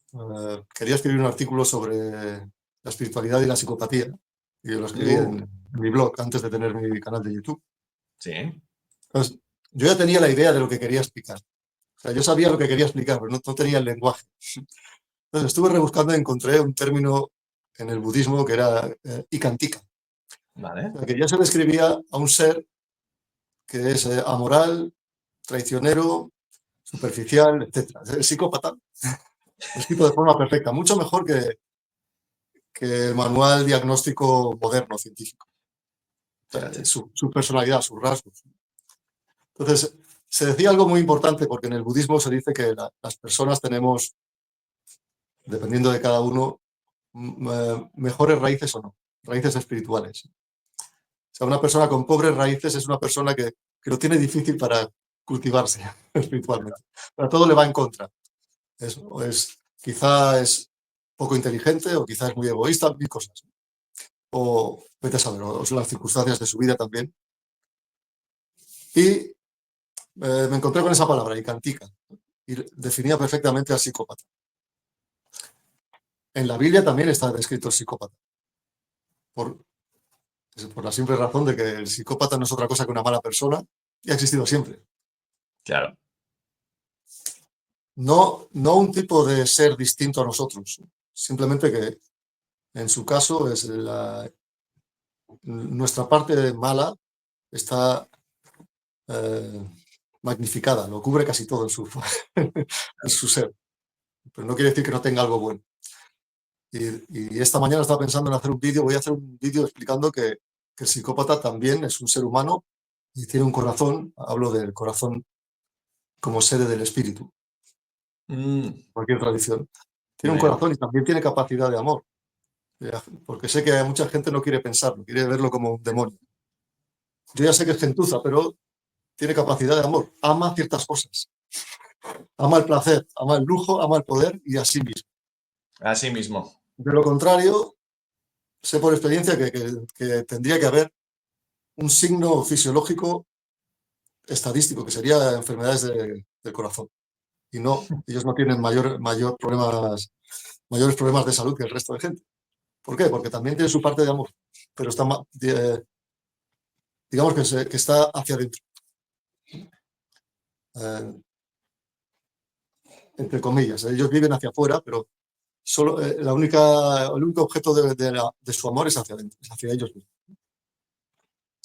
quería escribir un artículo sobre la espiritualidad y la psicopatía. Y lo escribí en mi blog antes de tener mi canal de YouTube. Sí. Entonces, yo ya tenía la idea de lo que quería explicar. O sea, yo sabía lo que quería explicar, pero no tenía el lenguaje. Entonces estuve rebuscando y encontré un término en el budismo que era ikantika. Vale. O sea, que ya se describía a un ser que es amoral, traicionero, superficial, etc. El psicópata, escrito de forma perfecta, mucho mejor que el manual diagnóstico moderno científico. O sea, Fíjate. su personalidad, sus rasgos. Entonces, se decía algo muy importante porque en el budismo se dice que las personas tenemos, dependiendo de cada uno, mejores raíces o no, raíces espirituales. O sea, una persona con pobres raíces es una persona que lo tiene difícil para cultivarse espiritualmente. Pero todo le va en contra. Quizá es poco inteligente o quizá es muy egoísta, mil cosas. O vete a saber, o son las circunstancias de su vida también. Y me encontré con esa palabra, ikantika, y definía perfectamente al psicópata. En la Biblia también está descrito el psicópata, por la simple razón de que el psicópata no es otra cosa que una mala persona y ha existido siempre. Claro. No un tipo de ser distinto a nosotros, simplemente que en su caso es nuestra parte mala está magnificada, lo cubre casi todo en su ser, pero no quiere decir que no tenga algo bueno. Y esta mañana estaba pensando en hacer un vídeo, voy a hacer un vídeo explicando que que el psicópata también es un ser humano y tiene un corazón. Hablo del corazón como sede del espíritu, cualquier tradición. Tiene un Veo. corazón y también tiene capacidad de amor. Porque sé que mucha gente no quiere pensarlo, quiere verlo como un demonio. Yo ya sé que es gentuza, pero tiene capacidad de amor. Ama ciertas cosas. Ama el placer, ama el lujo, ama el poder y a sí mismo. Así mismo. De lo contrario, sé por experiencia que tendría que haber un signo fisiológico estadístico, que sería enfermedades del corazón. Y no, ellos no tienen mayores problemas de salud que el resto de gente. ¿Por qué? Porque también tiene su parte de amor, pero está, digamos que está hacia adentro. Eh, entre comillas, ellos viven hacia afuera, pero solo, el único objeto de su amor es hacia adentro, es hacia ellos mismos.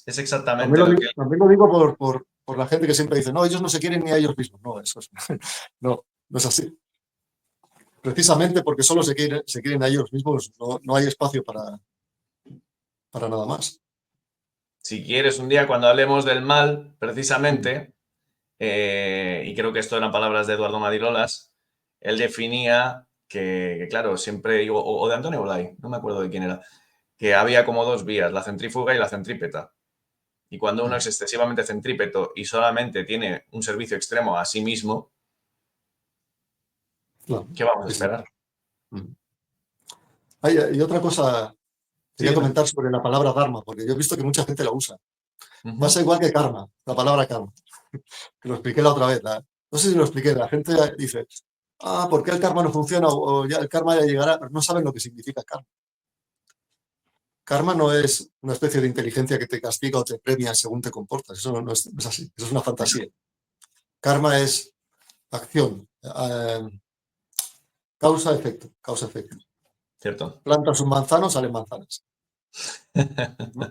Es También exactamente lo, lo digo- que... también lo digo por la gente que siempre dice, no, ellos no se quieren ni a ellos mismos. No, no es así. Precisamente porque solo se quieren a ellos mismos, no hay espacio para nada más. Si quieres, un día cuando hablemos del mal, precisamente, y creo que esto eran palabras de Eduardo Madirolas, él definía que, claro, siempre digo, o de Antonio Blay, no me acuerdo de quién era, que había como dos vías, la centrífuga y la centrípeta. Y cuando uno es excesivamente centrípeto y solamente tiene un servicio extremo a sí mismo, Claro, ¿qué vamos a sí, sí. esperar? Y otra cosa, Sí, quería dime. comentar sobre la palabra dharma, porque yo he visto que mucha gente la usa. Ujú. Pasa igual que karma, la palabra karma, que lo expliqué la otra vez. No sé si lo expliqué, la gente dice, ¿por qué el karma no funciona? O ya el karma ya llegará, pero no saben lo que significa karma. Karma no es una especie de inteligencia que te castiga o te premia según te comportas. Eso no es así, eso es una fantasía. Karma es acción, causa-efecto, causa-efecto. ¿Cierto? Plantas un manzano, salen manzanas.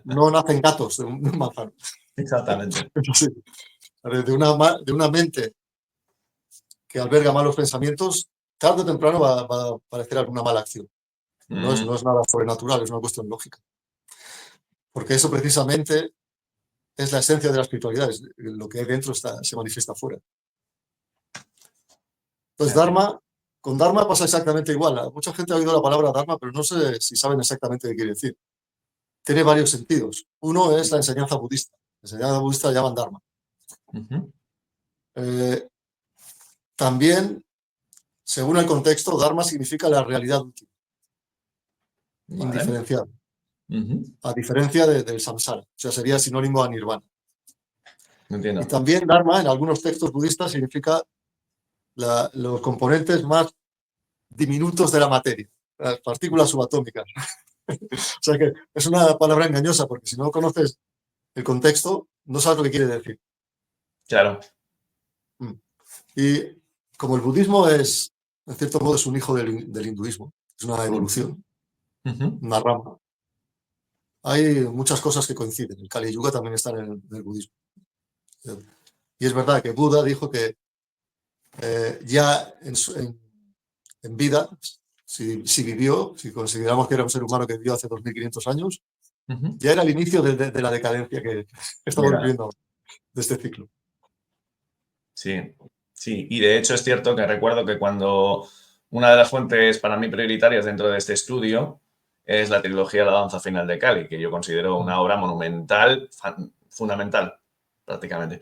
No nacen gatos de un manzano. Exactamente. Eso sí. De una mente que alberga malos pensamientos, tarde o temprano va a aparecer alguna mala acción. No es nada sobrenatural, es una cuestión lógica. Porque eso precisamente es la esencia de la espiritualidad. Lo que hay dentro se manifiesta afuera. Entonces, Así mismo. con Dharma pasa exactamente igual. Mucha gente ha oído la palabra Dharma, pero no sé si saben exactamente qué quiere decir. Tiene varios sentidos. Uno es la enseñanza budista. La enseñanza budista la llaman Dharma. Ujú. Eh, También, según el contexto, Dharma significa la realidad última, Vale. indiferenciable, Ujú. a diferencia del samsara. O sea, sería sinónimo a nirvana. Y Entiendo. también Dharma, en algunos textos budistas, significa los componentes más diminutos de la materia, las partículas subatómicas. O sea que es una palabra engañosa, porque si no conoces el contexto, no sabes lo que quiere decir. Claro. Mm. Y como el budismo en cierto modo, es un hijo del hinduismo, es una evolución, Ujú. una rama. Hay muchas cosas que coinciden. El Kali Yuga también está en el budismo. Y es verdad que Buda dijo que ya en vida, si vivió, si consideramos que era un ser humano que vivió hace 2500 años, Ujú. ya era el inicio de la decadencia que estamos Mira, viviendo de este ciclo. sí, sí. Y de hecho es cierto que recuerdo que cuando una de las fuentes para mí prioritarias dentro de este estudio es la trilogía La danza final de Cali, que yo considero una obra monumental, fundamental, prácticamente.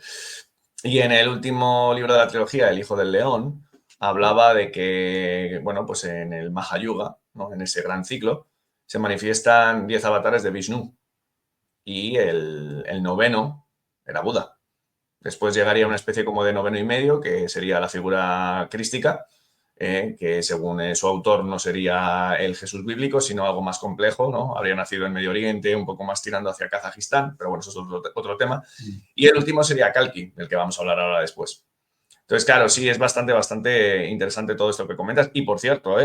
Y en el último libro de la trilogía, El hijo del león, hablaba de que, bueno, pues en el Mahayuga, ¿no? En ese gran ciclo, se manifiestan 10 avatares de Vishnu y el noveno era Buda. Después llegaría una especie como de noveno y medio, que sería la figura crística, que según su autor no sería el Jesús bíblico, sino algo más complejo, ¿no? Habría nacido en Medio Oriente, un poco más tirando hacia Kazajistán, pero bueno, eso es otro tema. Y el último sería Kalki, del que vamos a hablar ahora después. Entonces, claro, sí, es bastante interesante todo esto que comentas. Y por cierto,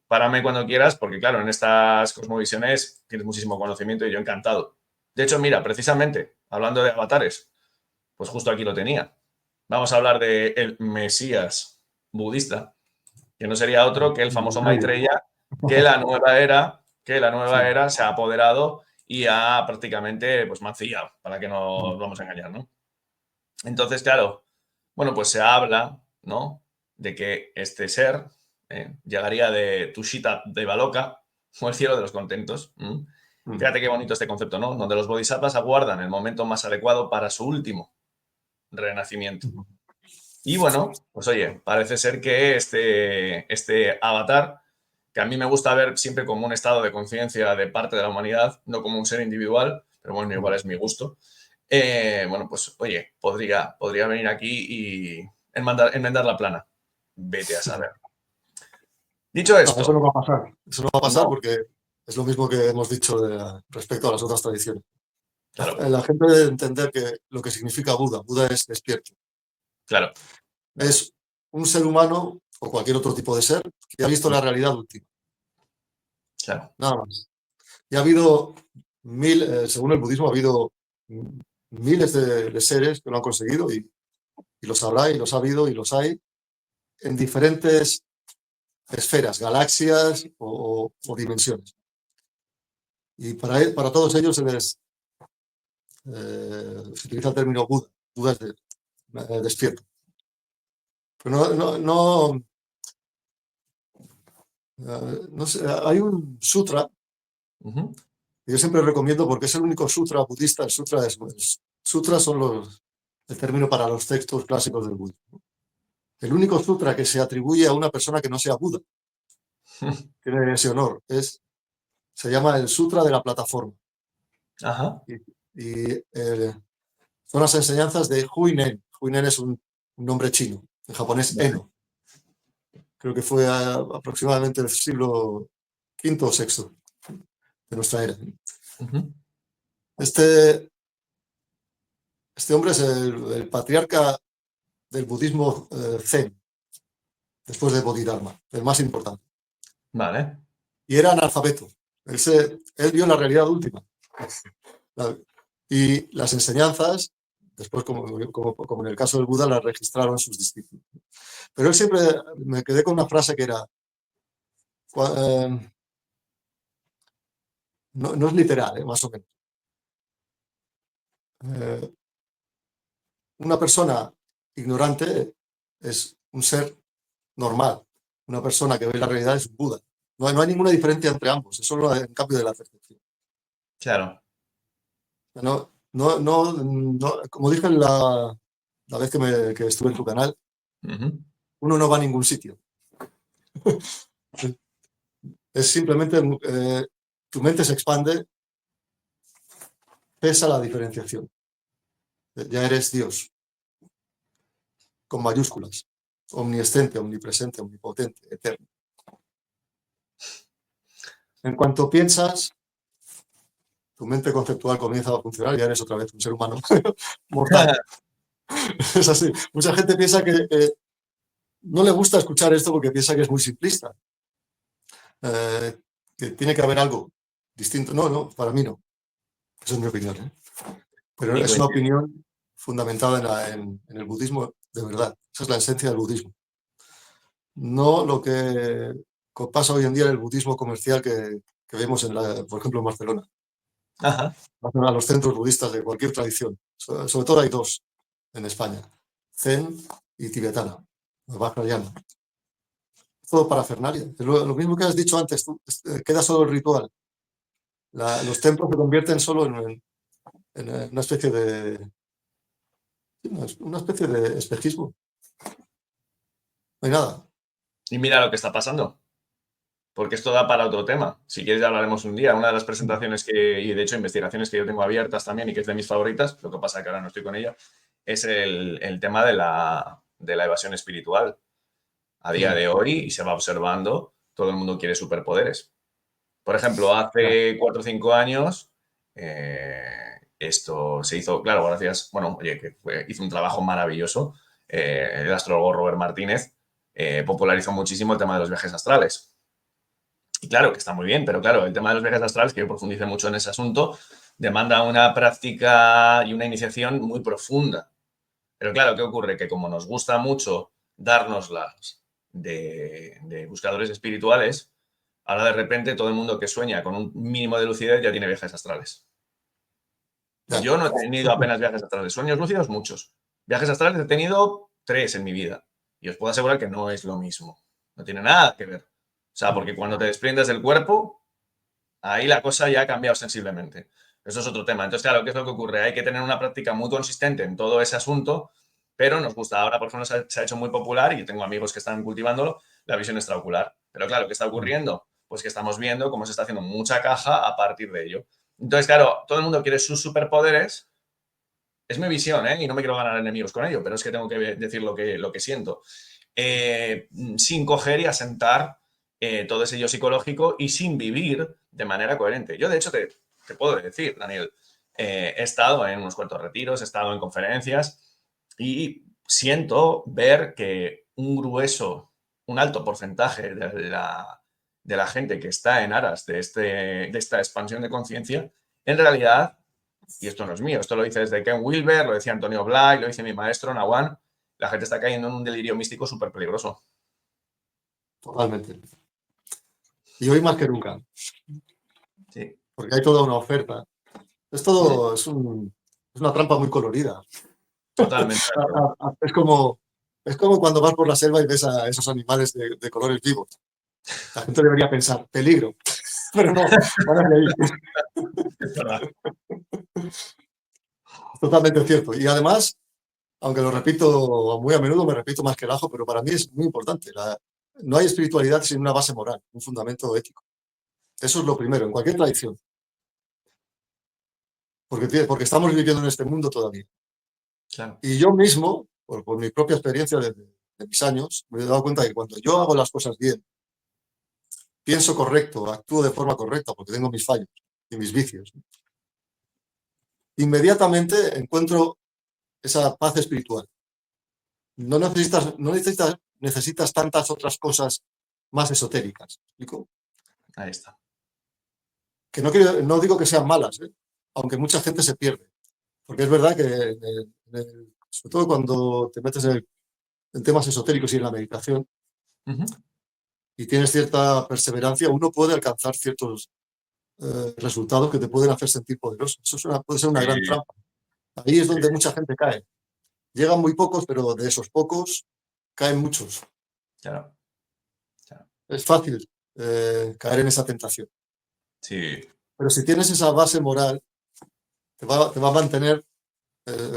párame cuando quieras, porque claro, en estas cosmovisiones tienes muchísimo conocimiento y yo encantado. De hecho, mira, precisamente, hablando de avatares, pues justo aquí lo tenía. Vamos a hablar del Mesías budista, que no sería otro que el famoso Nadie. Maitreya, que la nueva era Sí. se ha apoderado y ha prácticamente pues mancillado, para que no nos vamos a engañar, ¿no? Entonces, claro, bueno, pues se habla, ¿no? De que este ser llegaría de Tushita Devaloka, o el cielo de los contentos. Fíjate qué bonito este concepto, ¿no? Donde los bodhisattvas aguardan el momento más adecuado para su último renacimiento. Y bueno, pues oye, parece ser que este avatar, que a mí me gusta ver siempre como un estado de conciencia de parte de la humanidad, no como un ser individual, pero bueno, igual es mi gusto. Bueno, pues oye, podría venir aquí y enmendar la plana. Vete a saber. Dicho No, eso esto, no va a pasar. Eso no va a pasar no, porque es lo mismo que hemos dicho respecto a las otras tradiciones. claro, La gente debe entender que lo que significa Buda, Buda es despierto. claro, Es un ser humano o cualquier otro tipo de ser que ha visto la realidad última, claro. nada más. Y ha habido según el budismo, ha habido miles de seres que lo han conseguido y los habrá y los ha habido y los hay en diferentes esferas, galaxias o dimensiones. Y para todos ellos se utiliza el término Buda. Buda es despierto. Pero no sé, hay un sutra Ujú. que yo siempre recomiendo porque es el único sutra budista. Sutras son el término para los textos clásicos del budismo. El único sutra que se atribuye a una persona que no sea Buda, tiene ese honor, se llama el Sutra de la Plataforma. Ajá. Y son las enseñanzas de Huinen. Huinen es un nombre chino, en japonés Vale. Eno. Creo que fue aproximadamente el siglo V o sexto de nuestra era. Ujú. Este, este hombre es el patriarca del budismo Zen, después de Bodhidharma, el más importante. Vale. Y era analfabeto. Él vio la realidad última. Y las enseñanzas, después, como en el caso del Buda, las registraron sus discípulos. Pero él siempre me quedé con una frase que era, no es literal, más o menos. Eh, una persona ignorante es un ser normal. Una persona que ve la realidad es un Buda. No hay ninguna diferencia entre ambos, es solo el cambio de la percepción. Claro. Como dije la vez que estuve en tu canal, Ujú. uno no va a ningún sitio. Es simplemente tu mente se expande, pesa la diferenciación. Ya eres Dios, con mayúsculas. Omnisciente, omnipresente, omnipotente, eterno. En cuanto piensas, tu mente conceptual comienza a funcionar y ya eres otra vez un ser humano mortal. Es así. Mucha gente piensa que no le gusta escuchar esto porque piensa que es muy simplista, que tiene que haber algo distinto. No, para mí no. Esa es mi opinión, ¿eh? Pero Y es una coincido. opinión fundamentada en el budismo de verdad. Esa es la esencia del budismo. No lo que pasa hoy en día en el budismo comercial que vemos, por ejemplo, en Barcelona. Ajá. A los centros budistas de cualquier tradición. Sobre todo hay dos en España, Zen y tibetana, Vajrayana. Todo parafernalia. Es lo mismo que has dicho antes, tú, queda solo el ritual. Los templos se convierten solo en una especie de espejismo. No hay nada. Y mira lo que está pasando. Porque esto da para otro tema. Si quieres ya hablaremos un día. Una de las presentaciones y de hecho investigaciones que yo tengo abiertas también y que es de mis favoritas, lo que pasa es que ahora no estoy con ella, es el tema de la evasión espiritual. A día de hoy, y se va observando, todo el mundo quiere superpoderes. Por ejemplo, hace 4 o 5 años, esto se hizo, claro, gracias, bueno, oye, hizo un trabajo maravilloso. El astrólogo Robert Martínez popularizó muchísimo el tema de los viajes astrales. Y claro, que está muy bien, pero claro, el tema de los viajes astrales, que yo profundice mucho en ese asunto, demanda una práctica y una iniciación muy profunda. Pero claro, ¿qué ocurre? Que como nos gusta mucho dárnoslas de buscadores espirituales, Ahora de repente todo el mundo que sueña con un mínimo de lucidez ya tiene viajes astrales. Ya. Yo no he tenido apenas viajes astrales. Sueños lúcidos, muchos. Viajes astrales he tenido 3 en mi vida. Y os puedo asegurar que no es lo mismo. No tiene nada que ver. O sea, porque cuando te desprendes del cuerpo, ahí la cosa ya ha cambiado sensiblemente. Eso es otro tema. Entonces, claro, ¿qué es lo que ocurre? Hay que tener una práctica muy consistente en todo ese asunto, pero nos gusta. Ahora, por ejemplo, se ha hecho muy popular y yo tengo amigos que están cultivándolo, la visión extraocular. Pero claro, ¿qué está ocurriendo? Pues que estamos viendo cómo se está haciendo mucha caja a partir de ello. Entonces, claro, todo el mundo quiere sus superpoderes. Es mi visión, ¿eh? Y no me quiero ganar enemigos con ello, pero es que tengo que decir lo que siento. Sin coger y asentar todo ese yo psicológico y sin vivir de manera coherente. Yo, de hecho, te puedo decir, Daniel, he estado en unos cuantos retiros, he estado en conferencias y siento ver que un grueso, un alto porcentaje de la gente que está en aras de esta expansión de conciencia, en realidad, y esto no es mío, esto lo dice desde Ken Wilber, lo decía Antonio Blay, lo dice mi maestro Nawan, la gente está cayendo en un delirio místico súper peligroso. Totalmente. Y hoy más que nunca, Sí. porque hay toda una oferta. Es todo, es una trampa muy colorida. Totalmente de acuerdo. Es como cuando vas por la selva y ves a esos animales de colores vivos. La gente debería pensar, peligro, pero no, van hacia ahí. Es verdad. Totalmente cierto. Y además, aunque lo repito muy a menudo, me repito más que el ajo, pero para mí es muy importante. No hay espiritualidad sin una base moral, un fundamento ético. Eso es lo primero, en cualquier tradición. Porque estamos viviendo en este mundo todavía. Claro. Y yo mismo, por mi propia experiencia de mis años, me he dado cuenta que cuando yo hago las cosas bien, pienso correcto, actúo de forma correcta, porque tengo mis fallos y mis vicios, inmediatamente encuentro esa paz espiritual. No necesitas tantas otras cosas más esotéricas. ¿Me explico? Ahí está. Que no digo que sean malas, ¿eh? Aunque mucha gente se pierde. Porque es verdad que, sobre todo cuando te metes en temas esotéricos y en la meditación y tienes cierta perseverancia, uno puede alcanzar ciertos resultados que te pueden hacer sentir poderoso. Eso puede ser una gran Sí, trampa. Ahí es sí, donde mucha gente cae. Llegan muy pocos, pero de esos pocos caen muchos. claro, claro. Es fácil caer en esa tentación. Sí, Pero si tienes esa base moral, te va a mantener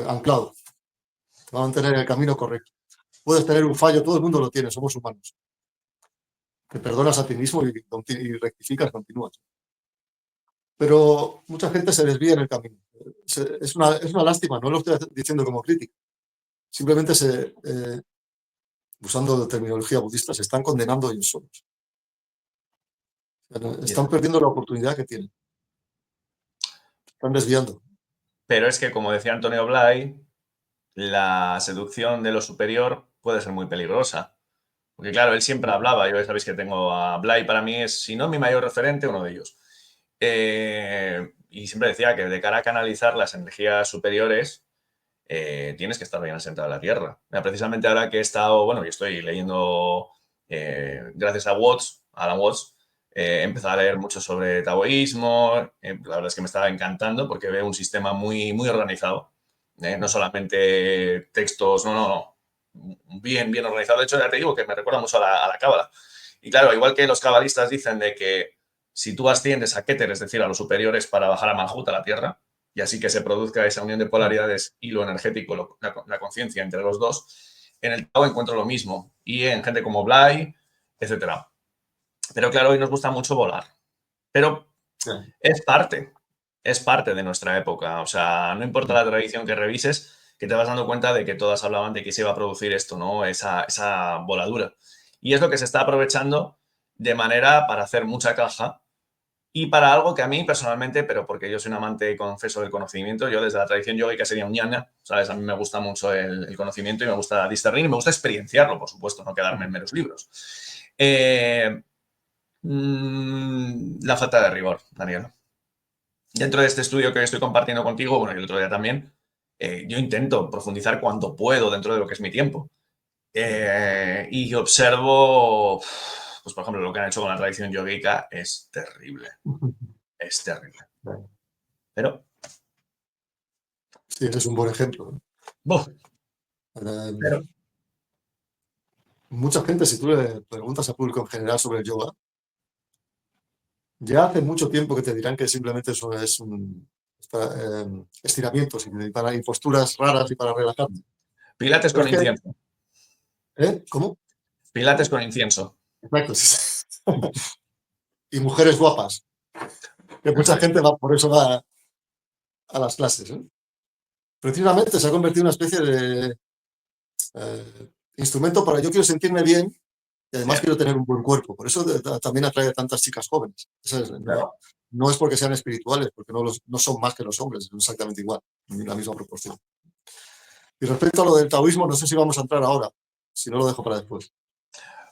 anclado, te va a mantener en el camino correcto. Puedes tener un fallo, todo el mundo lo tiene, somos humanos. Te perdonas a ti mismo y rectificas, continúas. Pero mucha gente se desvía en el camino. Es una lástima, no lo estoy diciendo como crítica. Simplemente usando terminología budista, se están condenando ellos solos. Están perdiendo la oportunidad que tienen. Están desviando. pero es que, como decía Antonio Blay, la seducción de lo superior puede ser muy peligrosa. Porque, claro, él siempre hablaba, yo ya sabéis que tengo a Blay, para mí es, si no mi mayor referente, uno de ellos. Y siempre decía que de cara a canalizar las energías superiores, tienes que estar bien asentado en la Tierra. Mira, precisamente ahora que he estado, bueno, y estoy leyendo, gracias a Alan Watts, he empezado a leer mucho sobre taoísmo. La verdad es que me estaba encantando porque veo un sistema muy, muy organizado. No solamente textos, no. Bien, bien organizado. De hecho, ya te digo que me recuerda mucho a la cábala. Y claro, igual que los cabalistas dicen de que si tú asciendes a Keter, es decir, a los superiores para bajar a Malhut, a la Tierra, y así que se produzca esa unión de polaridades y lo energético, la conciencia entre los dos, en el Tao encuentro lo mismo. Y en gente como Blay, etcétera. Pero claro, hoy nos gusta mucho volar. Pero es parte de nuestra época. O sea, no importa la tradición que revises, que te vas dando cuenta de que todas hablaban de que se iba a producir esto, ¿no? Esa voladura. Y es lo que se está aprovechando de manera para hacer mucha caja y para algo que a mí personalmente, pero porque yo soy un amante, confeso, del conocimiento, yo desde la tradición yogica sería un ñana, ¿sabes? A mí me gusta mucho el conocimiento y me gusta discernir y me gusta experienciarlo, por supuesto, no quedarme en meros libros. La falta de rigor, Daniel. Dentro de este estudio que estoy compartiendo contigo, bueno, y el otro día también, yo intento profundizar cuanto puedo dentro de lo que es mi tiempo. Y observo pues por ejemplo, lo que han hecho con la tradición yogica es terrible. Es terrible. Pero... Sí, ese es un buen ejemplo, ¿no? ¡buf! Eh, Pero... mucha gente, si tú le preguntas al público en general sobre el yoga, ya hace mucho tiempo que te dirán que simplemente eso es estiramientos y posturas raras y para relajarte. Pilates Pero con es que, incienso. ¿cómo? Pilates con incienso. Exacto. Y mujeres guapas, que mucha Eso es. gente va, por eso va a las clases, ¿eh? Precisamente se ha convertido en una especie de instrumento para yo quiero sentirme bien y Sí, además quiero tener un buen cuerpo. Por eso también atrae a tantas chicas jóvenes. No, claro. no es porque sean espirituales, porque no son más que los hombres, son exactamente igual, en la misma proporción. Y respecto a lo del taoísmo, no sé si vamos a entrar ahora, si no lo dejo para después.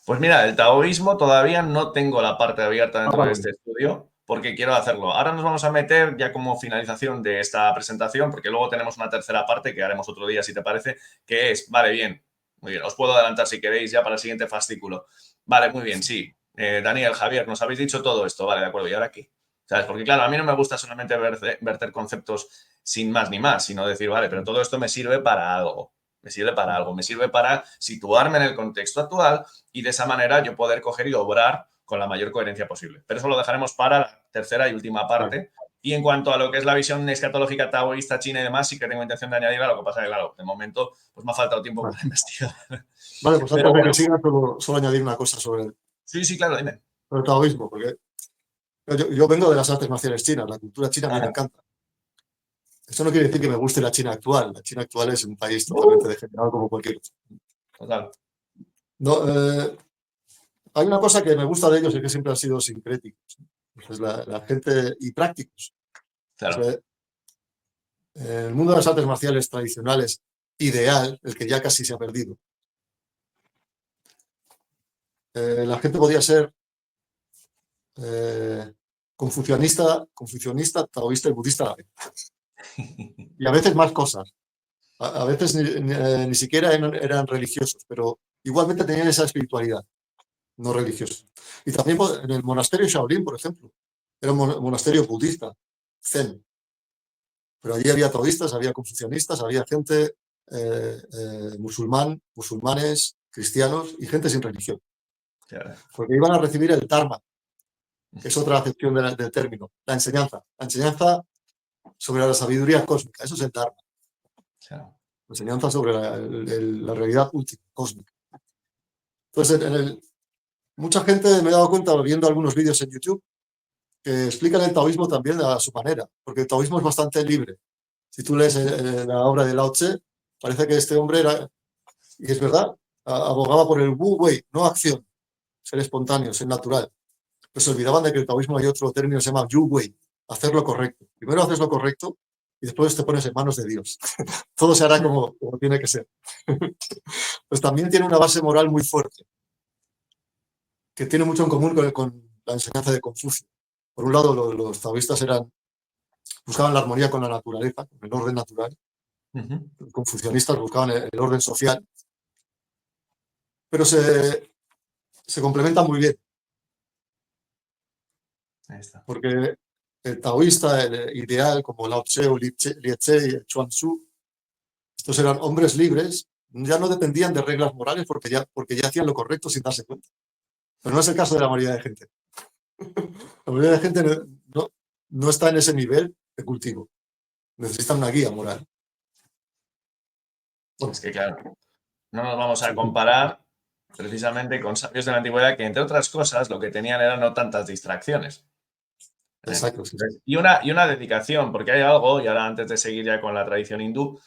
Pues mira, el taoísmo todavía no tengo la parte abierta Ah, dentro de vale. este estudio porque quiero hacerlo. Ahora nos vamos a meter ya como finalización de esta presentación, porque luego tenemos una tercera parte que haremos otro día, si te parece, que es, vale, bien, muy bien, os puedo adelantar si queréis ya para el siguiente fascículo. Vale, muy bien, sí. Daniel, Javier, nos habéis dicho todo esto, vale, de acuerdo, ¿y ahora qué? ¿Sabes? Porque claro, a mí no me gusta solamente verter conceptos sin más ni más, sino decir, vale, pero todo esto me sirve para algo. Me sirve para algo, me sirve para situarme en el contexto actual y de esa manera yo poder coger y obrar con la mayor coherencia posible. Pero eso lo dejaremos para la tercera y última Vale, parte. Y en cuanto a lo que es la visión escatológica taoísta china y demás, sí que tengo intención de añadirla. Lo que pasa es que, claro, de momento pues me ha faltado tiempo vale. para investigar. Vale, pues Pero antes de que bueno, siga, solo añadir una cosa sí, sí, claro, dime. sobre el taoísmo, porque yo vengo de las artes marciales chinas, la cultura china a mí me Ajá. encanta. Eso no quiere decir que me guste la China actual. La China actual es un país totalmente Uh, degenerado como cualquier otro. Total, No, hay una cosa que me gusta de ellos, es que siempre han sido sincréticos. Es la gente y prácticos. O claro. sea, en el mundo de las artes marciales tradicionales, ideal, el que ya casi se ha perdido, la gente podía ser eh, confucionista, taoísta y budista a la vez. Y a veces más cosas. A veces ni siquiera eran religiosos, pero igualmente tenían esa espiritualidad, no religiosa. Y también en el monasterio Shaolin, por ejemplo, era un monasterio budista, zen. Pero allí había taoístas, había confucianistas, había gente musulmanes, cristianos y gente sin religión. Claro, Porque iban a recibir el Dharma, que es otra acepción del término, la enseñanza. La enseñanza sobre la sabiduría cósmica, eso es el Dharma. claro. La enseñanza sobre la realidad última, cósmica. Entonces, mucha gente me he dado cuenta viendo algunos vídeos en YouTube que explican el taoísmo también a su manera, porque el taoísmo es bastante libre. Si tú lees la obra de Lao Tse, parece que este hombre era, y es verdad, abogaba por el Wu Wei, no acción, ser espontáneo, ser natural. Pues se olvidaban de que el taoísmo hay otro término que se llama Yu Wei, hacer lo correcto. Primero haces lo correcto y después te pones en manos de Dios. Todo se hará como tiene que ser. Pues también tiene una base moral muy fuerte, que tiene mucho en común con la enseñanza de Confucio. Por un lado, los taoístas buscaban la armonía con la naturaleza, con el orden natural. Ujú. Los confucianistas buscaban el orden social, pero se complementan muy bien, Ahí está. porque el taoísta, el ideal, como Lao Tse, Liu Tse y Chuang Tzu, estos eran hombres libres, ya no dependían de reglas morales porque ya hacían lo correcto sin darse cuenta. Pero no es el caso de la mayoría de gente. La mayoría de gente no está en ese nivel de cultivo. Necesitan una guía moral. Es Bueno, que, claro, no nos vamos a sí, comparar precisamente con sabios de la antigüedad que, entre otras cosas, lo que tenían eran no tantas distracciones. exacto, sí, sí. Y una dedicación, porque hay algo, y ahora antes de seguir ya con la tradición hindú,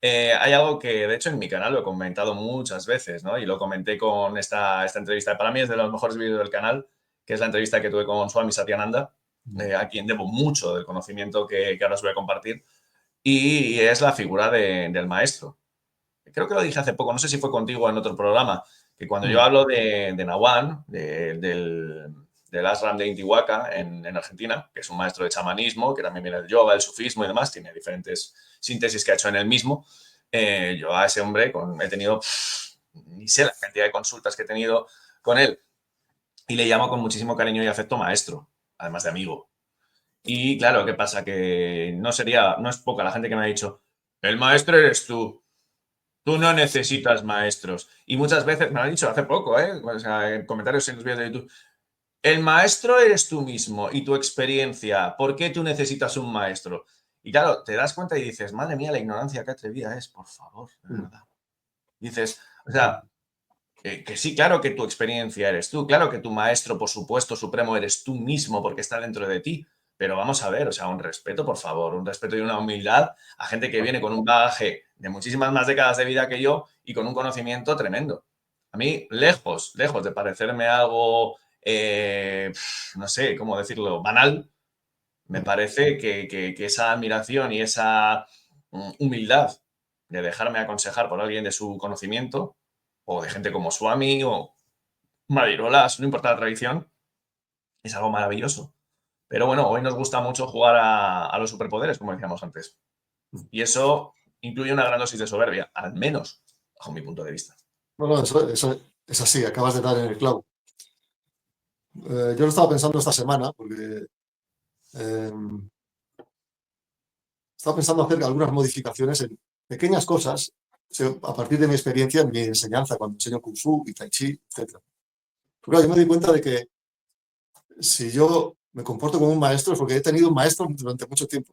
hay algo que, de hecho, en mi canal lo he comentado muchas veces, ¿no? Y lo comenté con esta entrevista. Para mí es de los mejores vídeos del canal, que es la entrevista que tuve con Swami Satyananda, a quien debo mucho del conocimiento que ahora os voy a compartir, y es la figura del maestro. Creo que lo dije hace poco, no sé si fue contigo en otro programa, que cuando yo Mm. hablo de Nawan, del ashram de Intihuaca en Argentina, que es un maestro de chamanismo, que también viene del yoga, del sufismo y demás, tiene diferentes síntesis que ha hecho en él mismo. Yo a ese hombre he tenido, ni sé la cantidad de consultas que he tenido con él. y le llamo con muchísimo cariño y afecto maestro, además de amigo. Y claro, ¿qué pasa? Que no es poca la gente que me ha dicho, el maestro eres tú. Tú no necesitas maestros. Y muchas veces me lo han dicho hace poco, ¿eh? O sea, en comentarios en los vídeos de YouTube. El maestro eres tú mismo y tu experiencia. ¿Por qué tú necesitas un maestro? Y claro, te das cuenta y dices, madre mía, la ignorancia, qué atrevida es, por favor, de verdad. Dices, o sea, que sí, claro que tu experiencia eres tú, claro que tu maestro, por supuesto, supremo, eres tú mismo porque está dentro de ti. Pero vamos a ver, o sea, un respeto, por favor, un respeto y una humildad a gente que viene con un bagaje de muchísimas más décadas de vida que yo y con un conocimiento tremendo. A mí, lejos de parecerme algo, no sé cómo decirlo, banal, me parece que esa admiración y esa humildad de dejarme aconsejar por alguien de su conocimiento o de gente como Swami o Marirolas, no importa la tradición, es algo maravilloso. Pero bueno, hoy nos gusta mucho jugar a los superpoderes, como decíamos antes. Y eso incluye una gran dosis de soberbia, al menos bajo mi punto de vista. Bueno, eso es así, acabas de dar en el clavo. Yo lo estaba pensando esta semana, porque eh, estaba pensando hacer algunas modificaciones en pequeñas cosas, o sea, a partir de mi experiencia en mi enseñanza, cuando enseño Kung Fu y Tai Chi, etc. Pero claro, yo me di cuenta de que si yo me comporto como un maestro es porque he tenido un maestro durante mucho tiempo.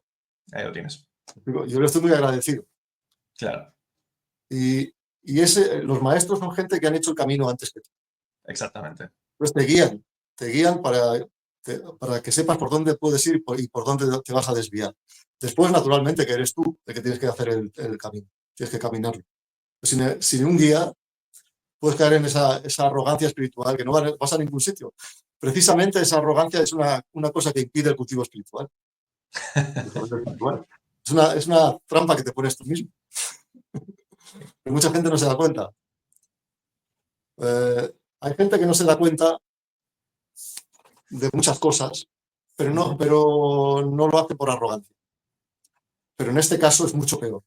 Ahí lo tienes. Yo le estoy muy agradecido. Claro, Y, los maestros son gente que han hecho el camino antes que tú. exactamente. Entonces te guían para que sepas por dónde puedes ir y por dónde te vas a desviar. Después, naturalmente, que eres tú el que tienes que hacer el camino, tienes que caminarlo. Sin un guía, puedes caer en esa arrogancia espiritual que no vas a ningún sitio. Precisamente esa arrogancia es una cosa que impide el cultivo espiritual. Es una trampa que te pones tú mismo. Pero mucha gente no se da cuenta. Hay gente que no se da cuenta de muchas cosas, pero no lo hace por arrogancia. Pero en este caso es mucho peor.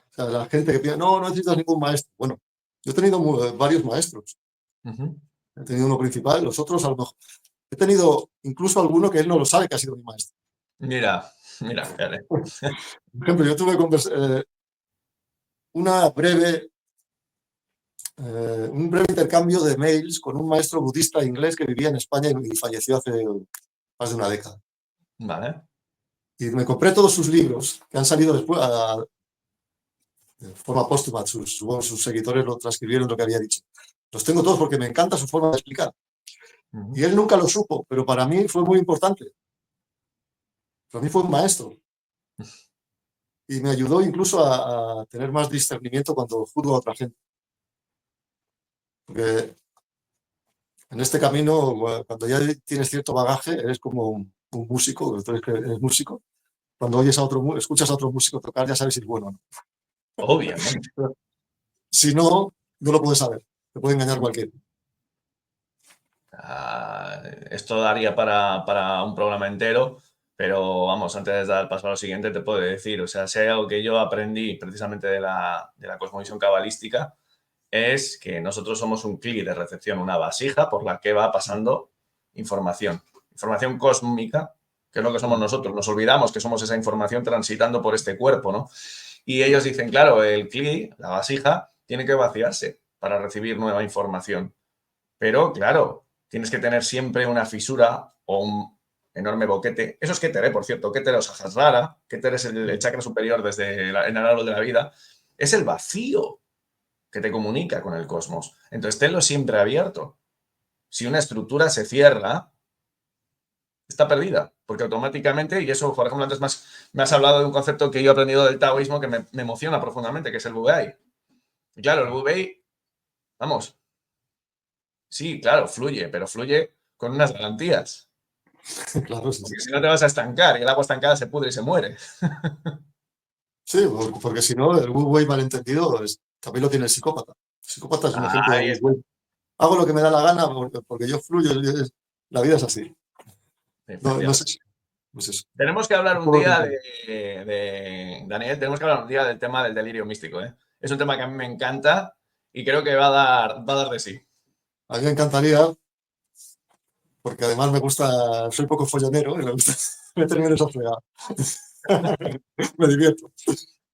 O sea, la gente que piensa, no necesitas ningún maestro. Bueno, yo he tenido varios maestros. He tenido uno principal, los otros a lo mejor. He tenido incluso alguno que él no lo sabe que ha sido mi maestro. Mira, mira, fíjate. Por ejemplo, yo tuve una breve, un breve intercambio de mails con un maestro budista inglés que vivía en España y falleció hace más de una década. Vale. Y me compré todos sus libros que han salido después de forma póstuma. Sus seguidores lo transcribieron lo que había dicho. Los tengo todos porque me encanta su forma de explicar. Y él nunca lo supo, pero para mí fue muy importante. Para mí fue un maestro. Y me ayudó incluso a tener más discernimiento cuando juzgo a otra gente. Porque en este camino, cuando ya tienes cierto bagaje, eres como un músico, entonces que eres músico. Cuando escuchas a otro músico tocar, ya sabes si es bueno o no. Obviamente. Si no, no lo puedes saber. Te puede engañar cualquiera. Esto daría para un programa entero, pero vamos, antes de dar el paso a lo siguiente, te puedo decir, o sea, si hay algo que yo aprendí precisamente de la cosmovisión cabalística, es que nosotros somos un clic de recepción, una vasija por la que va pasando información cósmica, que es lo que somos nosotros. Nos olvidamos que somos esa información transitando por este cuerpo, ¿no? Y ellos dicen, claro, el clic, la vasija, tiene que vaciarse para recibir nueva información. Pero, claro, tienes que tener siempre una fisura o un enorme boquete. Eso es Keter, por cierto. Keter o Sahasrara. Keter es el chakra superior en el árbol de la vida. Es el vacío que te comunica con el cosmos. Entonces, tenlo siempre abierto. Si una estructura se cierra, está perdida, porque automáticamente, y eso, por ejemplo, antes me has hablado de un concepto que yo he aprendido del taoísmo que me emociona profundamente, que es el Wu Wei. Y claro, el Wu Wei, vamos, sí, claro, fluye, pero fluye con unas garantías. Claro, sí, sí. Porque si no te vas a estancar y el agua estancada se pudre y se muere. Sí, porque si no, el Wu Wei malentendido también lo tiene el psicópata. El psicópata es un ejemplo de Ahí Wu está. Wei. Hago lo que me da la gana porque yo fluyo. La vida es así. No es Efectivamente. eso. No es eso. Tenemos que hablar un Todo lo día contrario. Daniel, tenemos que hablar un día del tema del delirio místico, ¿eh? Es un tema que a mí me encanta y creo que va a dar de sí. A mí me encantaría, porque además me gusta, soy poco follonero y me gusta meterme en esa fregada. Me divierto.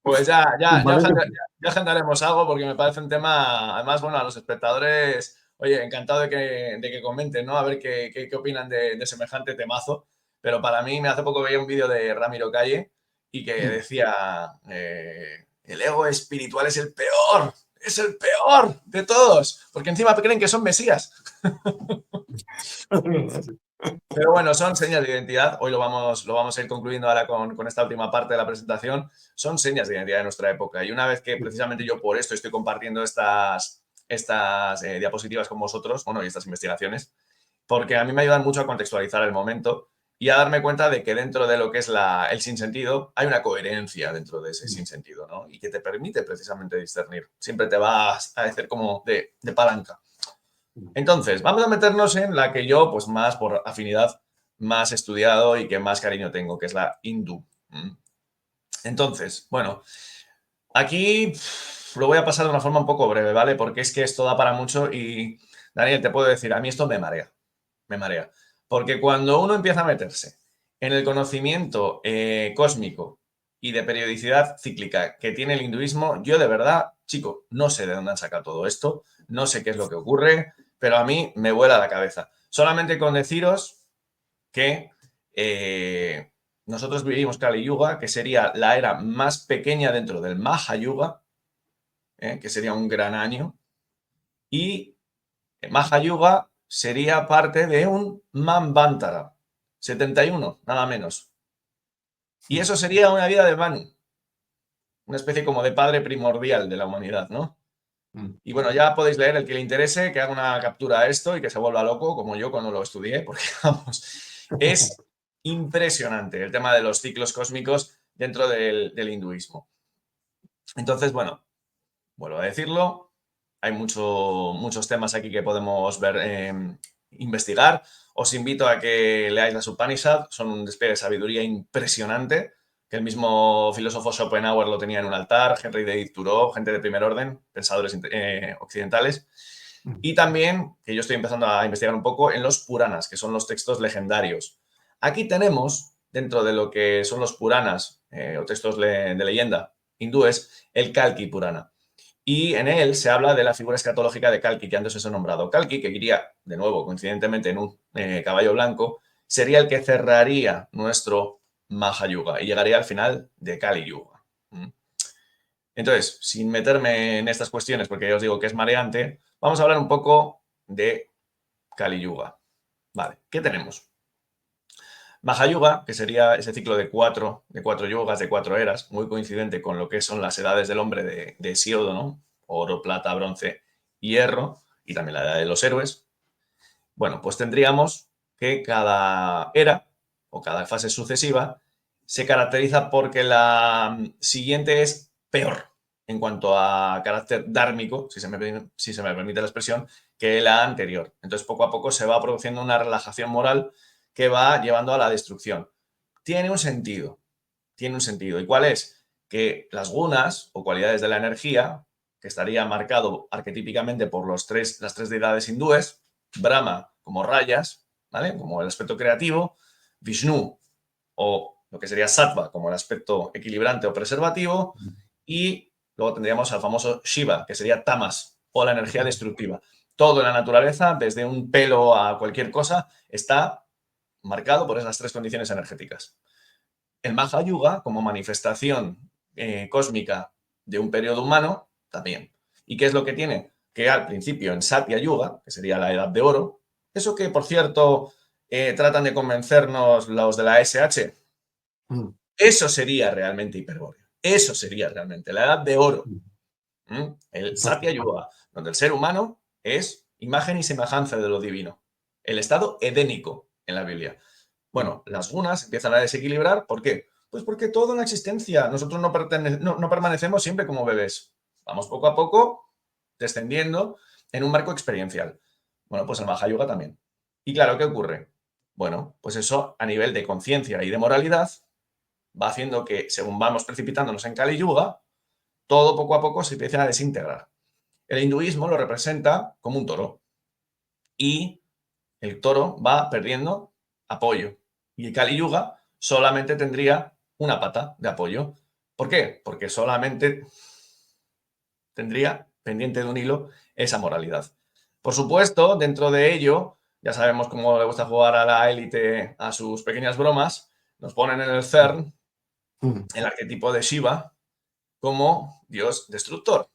Pues Vale, ya agendaremos algo porque me parece un tema, además, bueno, a los espectadores, oye, encantado de que comenten, ¿no? A ver qué opinan de semejante temazo. Pero para mí, hace poco veía un vídeo de Ramiro Calle y que decía, el ego espiritual es el peor de todos, porque encima creen que son mesías. Pero bueno, son señas de identidad. Hoy lo vamos a ir concluyendo ahora con esta última parte de la presentación. Son señas de identidad de nuestra época. Y una vez que precisamente yo por esto estoy compartiendo estas diapositivas con vosotros, bueno, y estas investigaciones, porque a mí me ayudan mucho a contextualizar el momento y a darme cuenta de que dentro de lo que es el sinsentido hay una coherencia dentro de ese sinsentido, ¿no? Y que te permite precisamente discernir. Siempre te va a hacer como de palanca. Entonces, vamos a meternos en la que yo, pues más por afinidad, más estudiado y que más cariño tengo, que es la hindú. Entonces, bueno, aquí lo voy a pasar de una forma un poco breve, ¿vale? Porque es que esto da para mucho y, Daniel, te puedo decir, a mí esto me marea, me marea. Porque cuando uno empieza a meterse en el conocimiento cósmico y de periodicidad cíclica que tiene el hinduismo, yo de verdad, chico, no sé de dónde han sacado todo esto, no sé qué es lo que ocurre, pero a mí me vuela la cabeza. Solamente con deciros que nosotros vivimos Kali Yuga, que sería la era más pequeña dentro del Maha Yuga, que sería un gran año, y Maha Yuga sería parte de un Manvantara, 71, nada menos. Y eso sería una vida de Manu, una especie como de padre primordial de la humanidad, ¿no? Y bueno, ya podéis leer, el que le interese, que haga una captura a esto y que se vuelva loco, como yo cuando lo estudié, porque vamos, es impresionante el tema de los ciclos cósmicos dentro del hinduismo. Entonces, bueno, vuelvo a decirlo, hay muchos temas aquí que podemos ver, investigar. Os invito a que leáis las Upanishads, son un despliegue de sabiduría impresionante, que el mismo filósofo Schopenhauer lo tenía en un altar, Henry David Thoreau, gente de primer orden, pensadores occidentales. Y también, que yo estoy empezando a investigar un poco, en los Puranas, que son los textos legendarios. Aquí tenemos, dentro de lo que son los Puranas, o textos de leyenda hindúes, el Kalki Purana. Y en él se habla de la figura escatológica de Kalki, que antes os he nombrado. Kalki, que iría, de nuevo, coincidentemente, en un caballo blanco, sería el que cerraría nuestro Mahayuga y llegaría al final de Kali Yuga. Entonces, sin meterme en estas cuestiones, porque ya os digo que es mareante, vamos a hablar un poco de Kali Yuga. Vale, ¿qué tenemos? Mahayuga, que sería ese ciclo de cuatro yugas, de 4 eras, muy coincidente con lo que son las edades del hombre de Hesíodo, ¿no? Oro, plata, bronce, hierro, y también la edad de los héroes. Bueno, pues tendríamos que cada era o cada fase sucesiva se caracteriza porque la siguiente es peor en cuanto a carácter dármico, si se me permite la expresión, que la anterior. Entonces, poco a poco se va produciendo una relajación moral que va llevando a la destrucción. Tiene un sentido. ¿Y cuál es? Que las gunas o cualidades de la energía, que estaría marcado arquetípicamente por las tres deidades hindúes, Brahma como rayas, ¿vale? Como el aspecto creativo, Vishnu o lo que sería Sattva como el aspecto equilibrante o preservativo, y luego tendríamos al famoso Shiva, que sería Tamas o la energía destructiva. Todo en la naturaleza, desde un pelo a cualquier cosa, está marcado por esas 3 condiciones energéticas. El Mahayuga, como manifestación cósmica de un periodo humano, también. ¿Y qué es lo que tiene? Que al principio en Satya Yuga, que sería la edad de oro, eso que, por cierto, tratan de convencernos los de la SH, eso sería realmente hiperbóreo. Eso sería realmente la edad de oro. El Satya Yuga, donde el ser humano es imagen y semejanza de lo divino. El estado edénico en la Biblia. Bueno, las gunas empiezan a desequilibrar. ¿Por qué? Pues porque toda una existencia. Nosotros no permanecemos siempre como bebés. Vamos poco a poco descendiendo en un marco experiencial. Bueno, pues el Mahayuga también. Y claro, ¿qué ocurre? Bueno, pues eso a nivel de conciencia y de moralidad va haciendo que, según vamos precipitándonos en Kali Yuga, todo poco a poco se empieza a desintegrar. El hinduismo lo representa como un toro y el toro va perdiendo apoyo y el Kali Yuga solamente tendría una pata de apoyo. ¿Por qué? Porque solamente tendría pendiente de un hilo esa moralidad. Por supuesto, dentro de ello, ya sabemos cómo le gusta jugar a la élite a sus pequeñas bromas, nos ponen en el CERN Mm. el arquetipo de Shiva como dios destructor.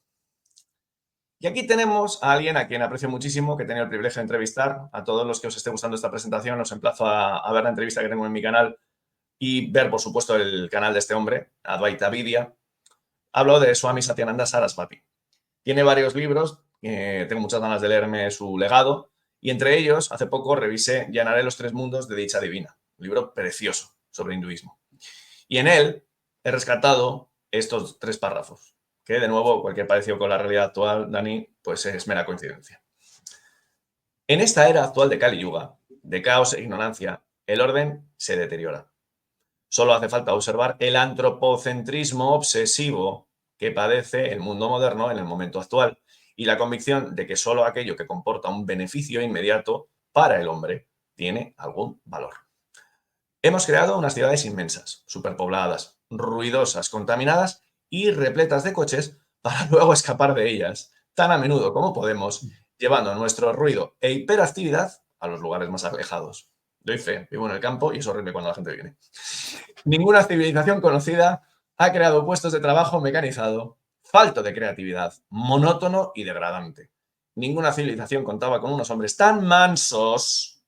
Y aquí tenemos a alguien a quien aprecio muchísimo, que he tenido el privilegio de entrevistar. A todos los que os esté gustando esta presentación, os emplazo a ver la entrevista que tengo en mi canal y ver, por supuesto, el canal de este hombre, Advaita Vidya. Hablo de Swami Satyananda Sarasvati. Tiene varios libros, tengo muchas ganas de leerme su legado, y entre ellos, hace poco revisé Llenaré los tres mundos de dicha divina, un libro precioso sobre hinduismo. Y en él he rescatado estos 3 párrafos, que de nuevo, cualquier parecido con la realidad actual, Dani, pues es mera coincidencia. En esta era actual de Kali Yuga, de caos e ignorancia, el orden se deteriora. Solo hace falta observar el antropocentrismo obsesivo que padece el mundo moderno en el momento actual y la convicción de que solo aquello que comporta un beneficio inmediato para el hombre tiene algún valor. Hemos creado unas ciudades inmensas, superpobladas, ruidosas, contaminadas y repletas de coches para luego escapar de ellas, tan a menudo como podemos, llevando nuestro ruido e hiperactividad a los lugares más alejados. Doy fe, vivo en el campo y es horrible cuando la gente viene. Ninguna civilización conocida ha creado puestos de trabajo mecanizado, falto de creatividad, monótono y degradante. Ninguna civilización contaba con unos hombres tan mansos,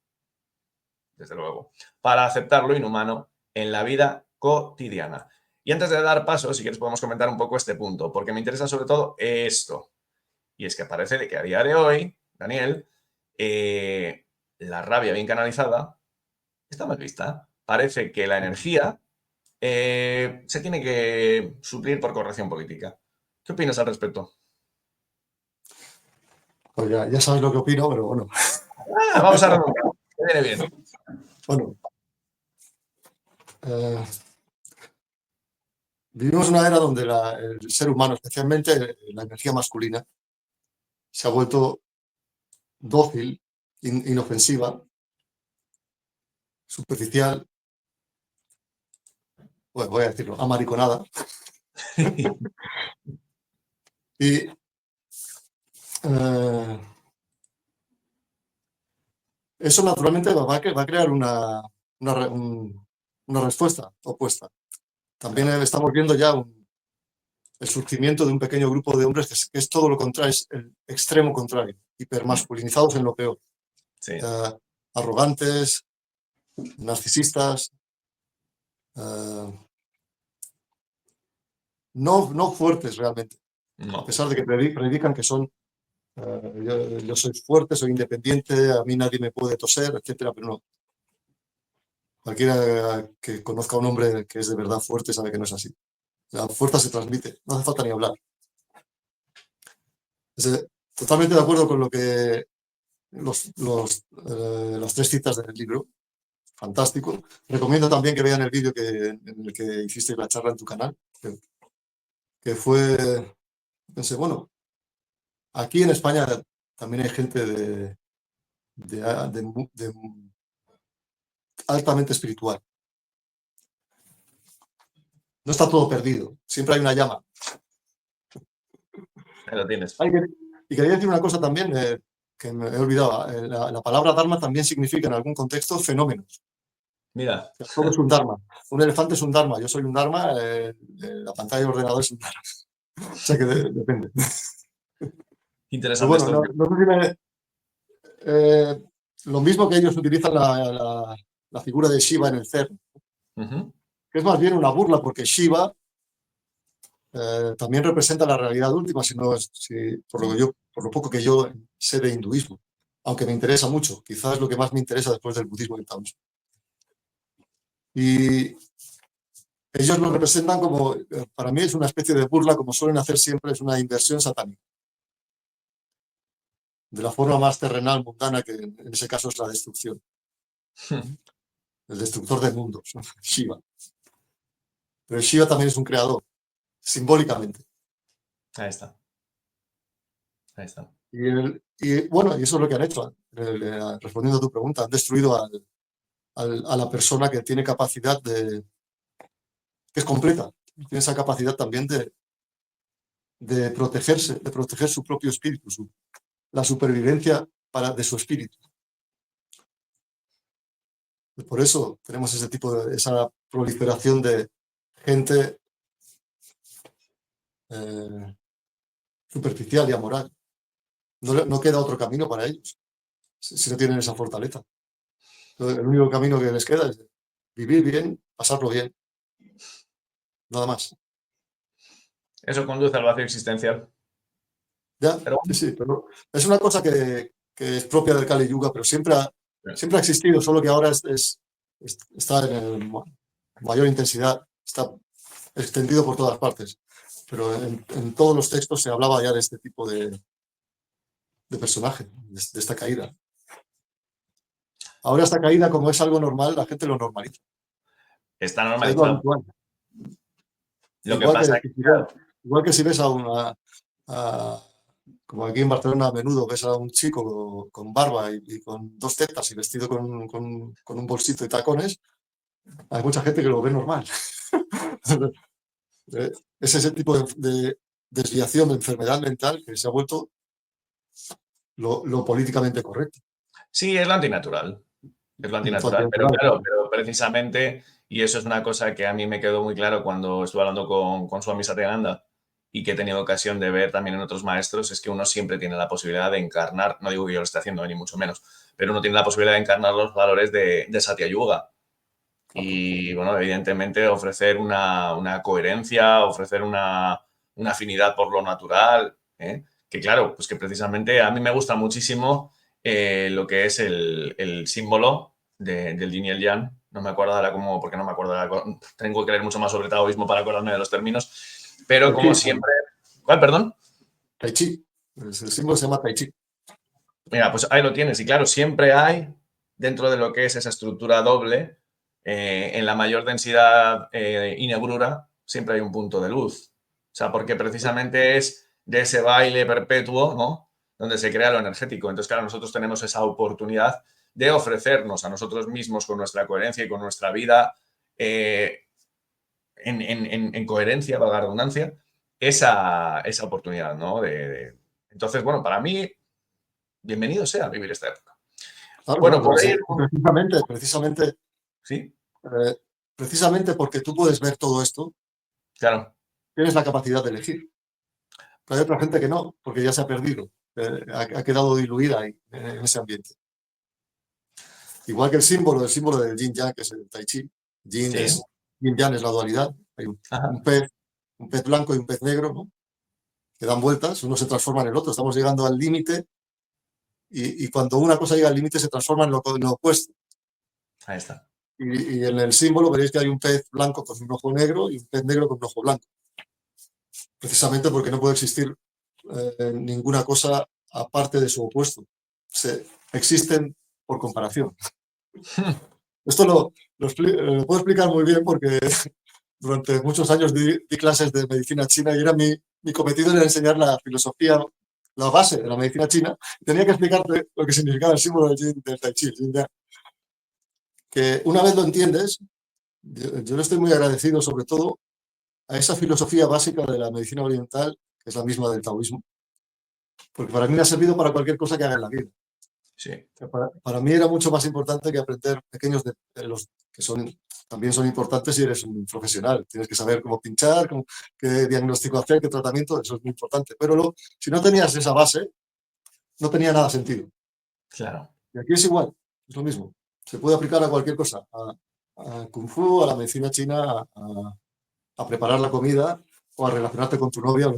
desde luego, para aceptar lo inhumano en la vida cotidiana. Y antes de dar paso, si quieres podemos comentar un poco este punto, porque me interesa sobre todo esto. Y es que parece de que a día de hoy, Daniel, la rabia bien canalizada está mal vista. Parece que la energía se tiene que suplir por corrección política. ¿Qué opinas al respecto? Pues ya sabes lo que opino, pero bueno. Vamos a redundar. Me viene bien. Bueno, eh, vivimos una era donde el ser humano, especialmente la energía masculina, se ha vuelto dócil, inofensiva, superficial, bueno, voy a decirlo, amariconada. Y eso naturalmente va a crear una respuesta opuesta. También estamos viendo ya el surgimiento de un pequeño grupo de hombres que es todo lo contrario, es el extremo contrario, hipermasculinizados en lo peor. Sí. Arrogantes, narcisistas, no fuertes realmente, No. a pesar de que predican que son yo soy fuerte, soy independiente, a mí nadie me puede toser, etcétera, pero no. Cualquiera que conozca a un hombre que es de verdad fuerte sabe que no es así. La fuerza se transmite, no hace falta ni hablar. Totalmente de acuerdo con lo que las 3 citas del libro. Fantástico. Recomiendo también que vean el vídeo en el que hiciste la charla en tu canal, que fue, pensé, bueno, aquí en España también hay gente de altamente espiritual. No está todo perdido, siempre hay una llama. Ahí lo tienes. Y quería decir una cosa también que me he olvidado. La palabra Dharma también significa en algún contexto fenómenos. Mira. Todo es un Dharma. Un elefante es un Dharma. Yo soy un Dharma. La pantalla del ordenador es un Dharma. O sea que depende. Pero Interesante bueno, esto. no sé si lo mismo que ellos utilizan la figura de Shiva en el CERN, que es más bien una burla porque Shiva también representa la realidad última, por lo poco que yo sé de hinduismo, aunque me interesa mucho, quizás es lo que más me interesa después del budismo y el taoísmo. Y ellos lo representan como, para mí es una especie de burla, como suelen hacer siempre, es una inversión satánica, de la forma más terrenal, mundana, que en ese caso es la destrucción. El destructor de mundos, Shiva. Pero Shiva también es un creador, simbólicamente. Ahí está. Ahí está. Bueno, y eso es lo que han hecho. Respondiendo a tu pregunta, han destruido a la persona que tiene capacidad que es completa. Tiene esa capacidad también de protegerse, de proteger su propio espíritu, la supervivencia de su espíritu. Por eso tenemos esa proliferación de gente superficial y amoral. No queda otro camino para ellos si no tienen esa fortaleza. Entonces, el único camino que les queda es vivir bien, pasarlo bien, nada más. Eso conduce al vacío existencial. Ya, Pero sí, pero es una cosa que es propia del Kali Yuga, pero siempre bueno, ha existido, solo que ahora está en mayor intensidad, está extendido por todas partes. Pero en todos los textos se hablaba ya de este tipo de personaje, de esta caída. Ahora esta caída, como es algo normal, la gente lo normaliza. está O sea, es lo normalizado. habitual. Lo que pasa es que, claro, Igual que si ves como aquí en Barcelona a menudo ves a un chico con barba y con dos tetas y vestido con un bolsito y tacones, hay mucha gente que lo ve normal. Es ese tipo de desviación, de enfermedad mental que se ha vuelto lo políticamente correcto. sí, es lo antinatural. Es lo antinatural. Pero Antinatural, claro, claro. pero precisamente, y eso es una cosa que a mí me quedó muy claro cuando estuve hablando con Swami Satyananda y que he tenido ocasión de ver también en otros maestros, es que uno siempre tiene la posibilidad de encarnar, no digo que yo lo esté haciendo, ni mucho menos, pero uno tiene la posibilidad de encarnar los valores de Satya Yuga. Y bueno, evidentemente ofrecer una coherencia, ofrecer una afinidad por lo natural, ¿eh? Que claro, pues que precisamente a mí me gusta muchísimo lo que es el símbolo del yin y el yang. No me acuerdo ahora cómo, porque no me acuerdo ahora, tengo que leer mucho más sobre taoísmo para acordarme de los términos, pero Tai como Chi, siempre... ¿Cuál, perdón? Tai Chi. El símbolo se llama Tai Chi. Mira, pues ahí lo tienes. Y claro, siempre hay, dentro de lo que es esa estructura doble, en la mayor densidad y negrura, siempre hay un punto de luz. O sea, porque precisamente es de ese baile perpetuo, ¿no? Donde se crea lo energético. Entonces, claro, nosotros tenemos esa oportunidad de ofrecernos a nosotros mismos con nuestra coherencia y con nuestra vida en coherencia, valga la redundancia, esa oportunidad, ¿no? Entonces, bueno, para mí, bienvenido sea a vivir esta época. Claro, Bueno, claro, por pues, ahí, sí, precisamente porque tú puedes ver todo esto, claro. tienes la capacidad de elegir. Pero hay otra gente que no, porque ya se ha perdido, ha quedado diluida ahí, en ese ambiente. Igual que el símbolo del yin yang, que es el tai chi. Sí. Yin yang es la dualidad. Hay Ajá. un pez blanco y un pez negro, ¿no? Que dan vueltas, uno se transforma en el otro. Estamos llegando al límite y cuando una cosa llega al límite se transforma en lo opuesto. Ahí está. Y en el símbolo veréis que hay un pez blanco con un ojo negro y un pez negro con un ojo blanco. Precisamente porque no puede existir ninguna cosa aparte de su opuesto. Existen por comparación. Esto lo puedo explicar muy bien porque durante muchos años di clases de medicina china y mi cometido era enseñar la filosofía, la base de la medicina china. Tenía que explicarte lo que significaba el símbolo del Tai Chi, el yin yang. Que una vez lo entiendes, yo le estoy muy agradecido sobre todo a esa filosofía básica de la medicina oriental, que es la misma del taoísmo, porque para mí me ha servido para cualquier cosa que haga en la vida. Sí. Para mí era mucho más importante que aprender pequeños de los que también son importantes si eres un profesional. Tienes que saber cómo pinchar, qué diagnóstico hacer, qué tratamiento, eso es muy importante. Pero si no tenías esa base, no tenía nada sentido. Claro. Y aquí es igual, es lo mismo. Se puede aplicar a cualquier cosa, a Kung Fu, a la medicina china, a preparar la comida o a relacionarte con tu novia.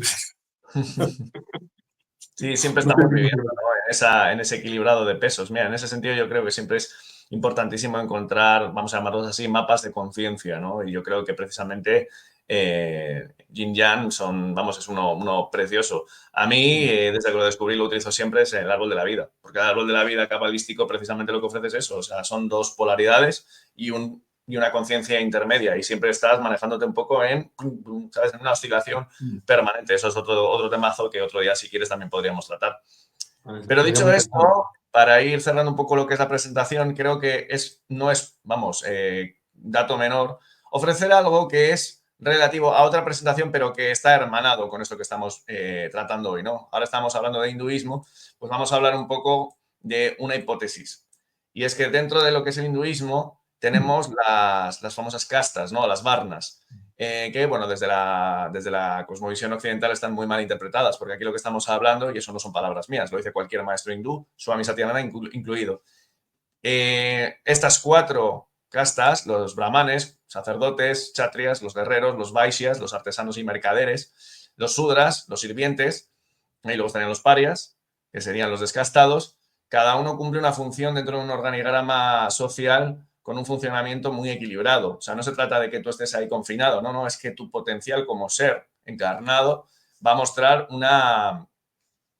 Sí, siempre No estamos tiene ningún viviendo, problema. ¿no? En ese equilibrado de pesos. Mira, en ese sentido yo creo que siempre es importantísimo encontrar, vamos a llamarlos así, mapas de conciencia, ¿no? Y yo creo que precisamente Yin Yang es uno precioso. A mí, desde que lo descubrí, lo utilizo siempre, es el árbol de la vida, porque el árbol de la vida cabalístico precisamente lo que ofrece es eso, o sea, son dos polaridades y una conciencia intermedia y siempre estás manejándote un poco ¿sabes? En una oscilación permanente. Eso es otro temazo que otro día, si quieres, también podríamos tratar. Pero Sería dicho muy esto, interesante. para ir cerrando un poco lo que es la presentación, creo que no es, vamos, dato menor, ofrecer algo que es relativo a otra presentación, pero que está hermanado con esto que estamos tratando hoy, ¿no? Ahora estamos hablando de hinduismo, pues vamos a hablar un poco de una hipótesis. Y es que dentro de lo que es el hinduismo tenemos las famosas castas, ¿no? Las varnas, que, bueno, desde la cosmovisión occidental están muy mal interpretadas, porque aquí lo que estamos hablando, y eso no son palabras mías, lo dice cualquier maestro hindú, Swami Satyananda incluido. Estas 4 castas, los brahmanes, sacerdotes, chatrias, los guerreros, los vaishyas, los artesanos y mercaderes, los sudras, los sirvientes, y luego estarían los parias, que serían los descastados, cada uno cumple una función dentro de un organigrama social con un funcionamiento muy equilibrado. O sea, no se trata de que tú estés ahí confinado, no, es que tu potencial como ser encarnado va a mostrar una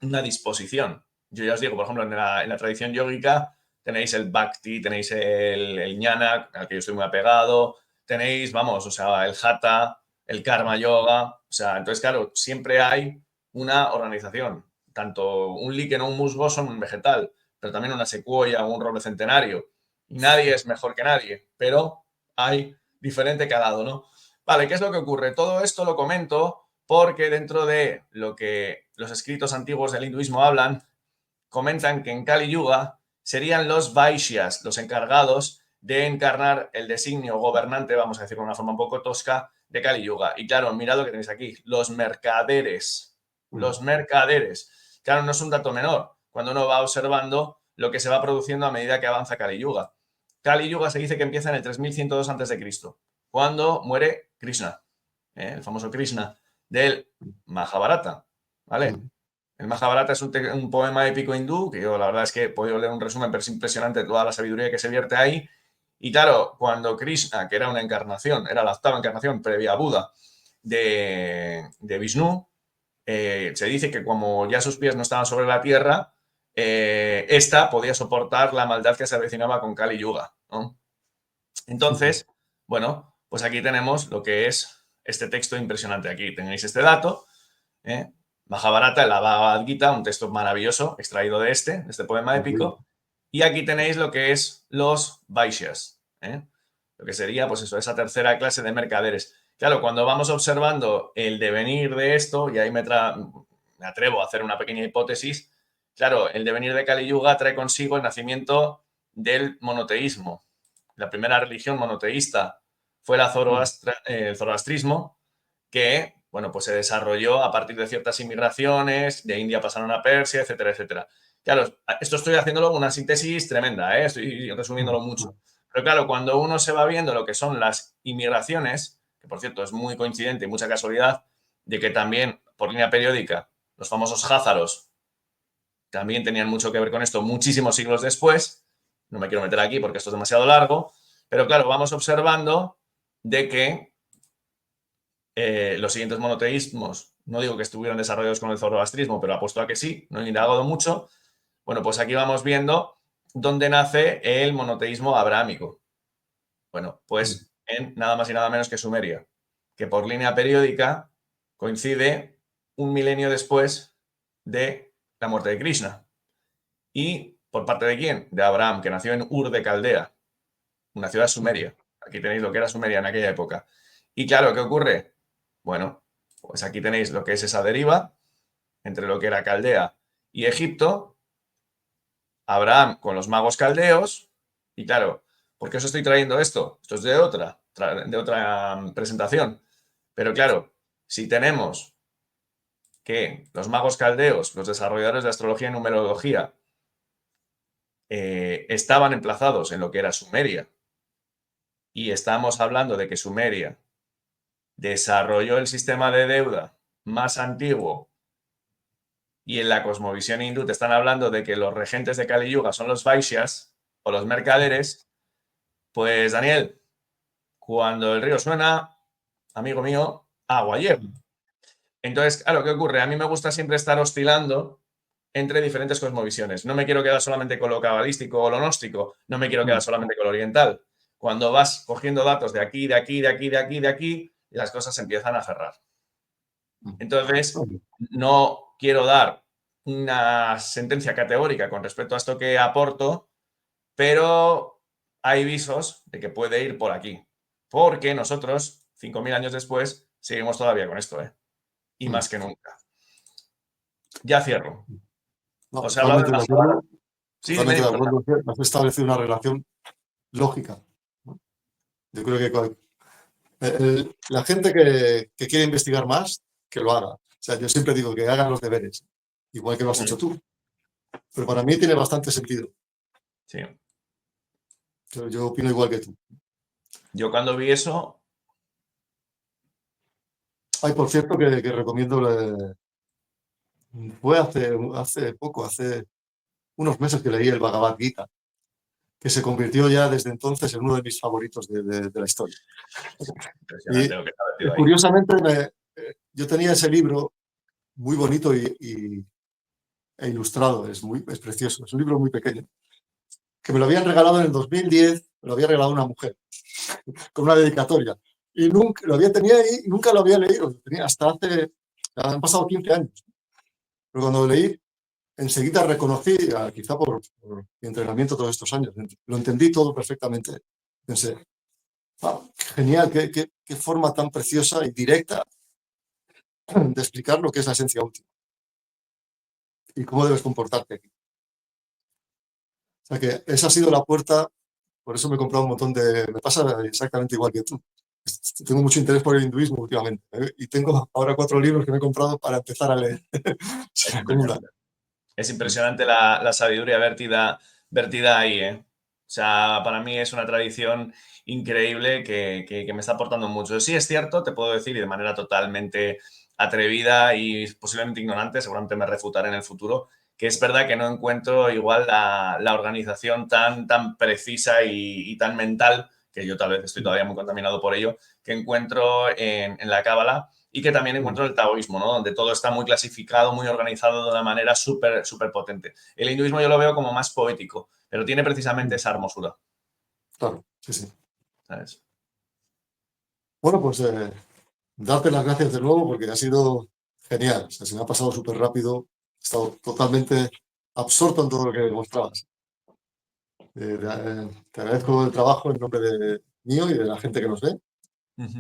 disposición. Yo ya os digo, por ejemplo, en la tradición yógica tenéis el bhakti, tenéis el jnana, al que yo estoy muy apegado, tenéis, vamos, o sea, el hatha, el karma yoga, o sea, entonces, claro, siempre hay una organización. Tanto un líquen o un musgo son un vegetal, pero también una secuoya o un roble centenario. Y nadie es mejor que nadie, pero hay diferente calado, ¿no? Vale, ¿qué es lo que ocurre? Todo esto lo comento porque dentro de lo que los escritos antiguos del hinduismo hablan, comentan que en Kali Yuga serían los Vaishyas los encargados de encarnar el designio gobernante, vamos a decirlo de una forma un poco tosca, de Kali Yuga. Y claro, mirad lo que tenéis aquí, los mercaderes. Los mercaderes. Claro, no es un dato menor cuando uno va observando lo que se va produciendo a medida que avanza Kali Yuga. Kali Yuga se dice que empieza en el 3102 a.C., cuando muere Krishna, el famoso Krishna del Mahabharata, ¿vale? El Mahabharata es un poema épico hindú, que yo la verdad es que he podido leer un resumen, pero es impresionante toda la sabiduría que se vierte ahí. Y claro, cuando Krishna, que era una encarnación, era la 8ª encarnación previa a Buda de Vishnu, se dice que como ya sus pies no estaban sobre la tierra, esta podía soportar la maldad que se avecinaba con Kali Yuga, ¿no? Entonces, bueno, pues aquí tenemos lo que es este texto impresionante. Aquí tenéis este dato, ¿eh? Mahabharata, la Bhagavad Gita, un texto maravilloso extraído de este poema épico. Y aquí tenéis lo que es los Vaishyas, ¿eh? Lo que sería, pues eso, esa tercera clase de mercaderes. Claro, cuando vamos observando el devenir de esto, y ahí me atrevo a hacer una pequeña hipótesis, claro, el devenir de Kali Yuga trae consigo el nacimiento del monoteísmo. La primera religión monoteísta fue el zoroastrismo, que, bueno, pues se desarrolló a partir de ciertas inmigraciones, de India pasaron a Persia, etcétera, etcétera. Claro, esto estoy haciéndolo una síntesis tremenda, estoy resumiéndolo mucho. Pero claro, cuando uno se va viendo lo que son las inmigraciones, que por cierto es muy coincidente y mucha casualidad, de que también por línea periódica los famosos házaros también tenían mucho que ver con esto muchísimos siglos después, no me quiero meter aquí porque esto es demasiado largo, pero claro, vamos observando de que los siguientes monoteísmos, no digo que estuvieran desarrollados con el zoroastrismo, pero apuesto a que sí, no he indagado mucho. Bueno, pues aquí vamos viendo dónde nace el monoteísmo abrahámico. Bueno, pues en nada más y nada menos que Sumeria, que por línea periódica coincide un milenio después de la muerte de Krishna. ¿Y por parte de quién? De Abraham, que nació en Ur de Caldea, una ciudad sumeria. Aquí tenéis lo que era Sumeria en aquella época. Y claro, ¿qué ocurre? Bueno, pues aquí tenéis lo que es esa deriva entre lo que era Caldea y Egipto, Abraham con los magos caldeos, y claro, ¿por qué os estoy trayendo esto? Esto es de otra presentación. Pero claro, si tenemos que los magos caldeos, los desarrolladores de astrología y numerología, estaban emplazados en lo que era Sumeria, y estamos hablando de que Sumeria desarrolló el sistema de deuda más antiguo, y en la cosmovisión hindú te están hablando de que los regentes de Kali Yuga son los Vaishyas o los mercaderes, pues Daniel, cuando el río suena, amigo mío, agua lleva. Entonces, claro, ¿qué ocurre? A mí me gusta siempre estar oscilando entre diferentes cosmovisiones. No me quiero quedar solamente con lo cabalístico o lo gnóstico, no me quiero quedar solamente con lo oriental. Cuando vas cogiendo datos de aquí, de aquí, de aquí, de aquí, de aquí, las cosas se empiezan a cerrar. Entonces, no quiero dar una sentencia categórica con respecto a esto que aporto, pero hay visos de que puede ir por aquí. Porque nosotros, 5.000 años después, seguimos todavía con esto, ¿eh? Y Mm. más que nunca. Ya cierro. No, Os he hablado totalmente de demasiado. acuerdo. Sí, dime, Totalmente de dime, perdón. acuerdo. Has establecido una relación lógica, ¿no? Yo creo que la gente que quiere investigar más, que lo haga. O sea, yo siempre digo que hagan los deberes, igual que lo has hecho tú. Pero para mí tiene bastante sentido. Sí. Yo opino igual que tú. Yo cuando vi eso, Hay, por cierto, que recomiendo, fue hace poco, hace unos meses que leí el Bhagavad Gita, que se convirtió ya desde entonces en uno de mis favoritos de la historia. Y impresionante lo que está metido ahí. curiosamente, yo tenía ese libro muy bonito e ilustrado, es precioso, es un libro muy pequeño, que me lo habían regalado en el 2010, me lo había regalado una mujer, con una dedicatoria. Y nunca lo tenía ahí y nunca lo había leído, lo tenía hasta han pasado 15 años. Pero cuando lo leí, enseguida reconocí, quizá por mi entrenamiento todos estos años, lo entendí todo perfectamente. Pensé, wow, qué genial, qué forma tan preciosa y directa de explicar lo que es la esencia última y cómo debes comportarte aquí. O sea que esa ha sido la puerta, por eso me he comprado un montón Me pasa exactamente igual que tú. Tengo mucho interés por el hinduismo últimamente, ¿eh? Y tengo ahora 4 libros que me he comprado para empezar a leer. O Es sea, como impresionante. Es impresionante la sabiduría vertida ahí, ¿eh? O sea, para mí es una tradición increíble que me está aportando mucho. Sí es cierto, te puedo decir, y de manera totalmente atrevida y posiblemente ignorante, seguramente me refutaré en el futuro, que es verdad que no encuentro igual la organización tan precisa y tan mental, que yo tal vez estoy todavía muy contaminado por ello, que encuentro en la Cábala y que también encuentro el taoísmo, ¿no? Donde todo está muy clasificado, muy organizado de una manera súper potente. El hinduismo yo lo veo como más poético, pero tiene precisamente esa hermosura, claro, sí, sí. ¿sabes? Bueno, pues darte las gracias de nuevo porque ha sido genial. O sea, se me ha pasado súper rápido. He estado totalmente absorto en todo lo que mostrabas. Te agradezco el trabajo en nombre mío y de la gente que nos ve.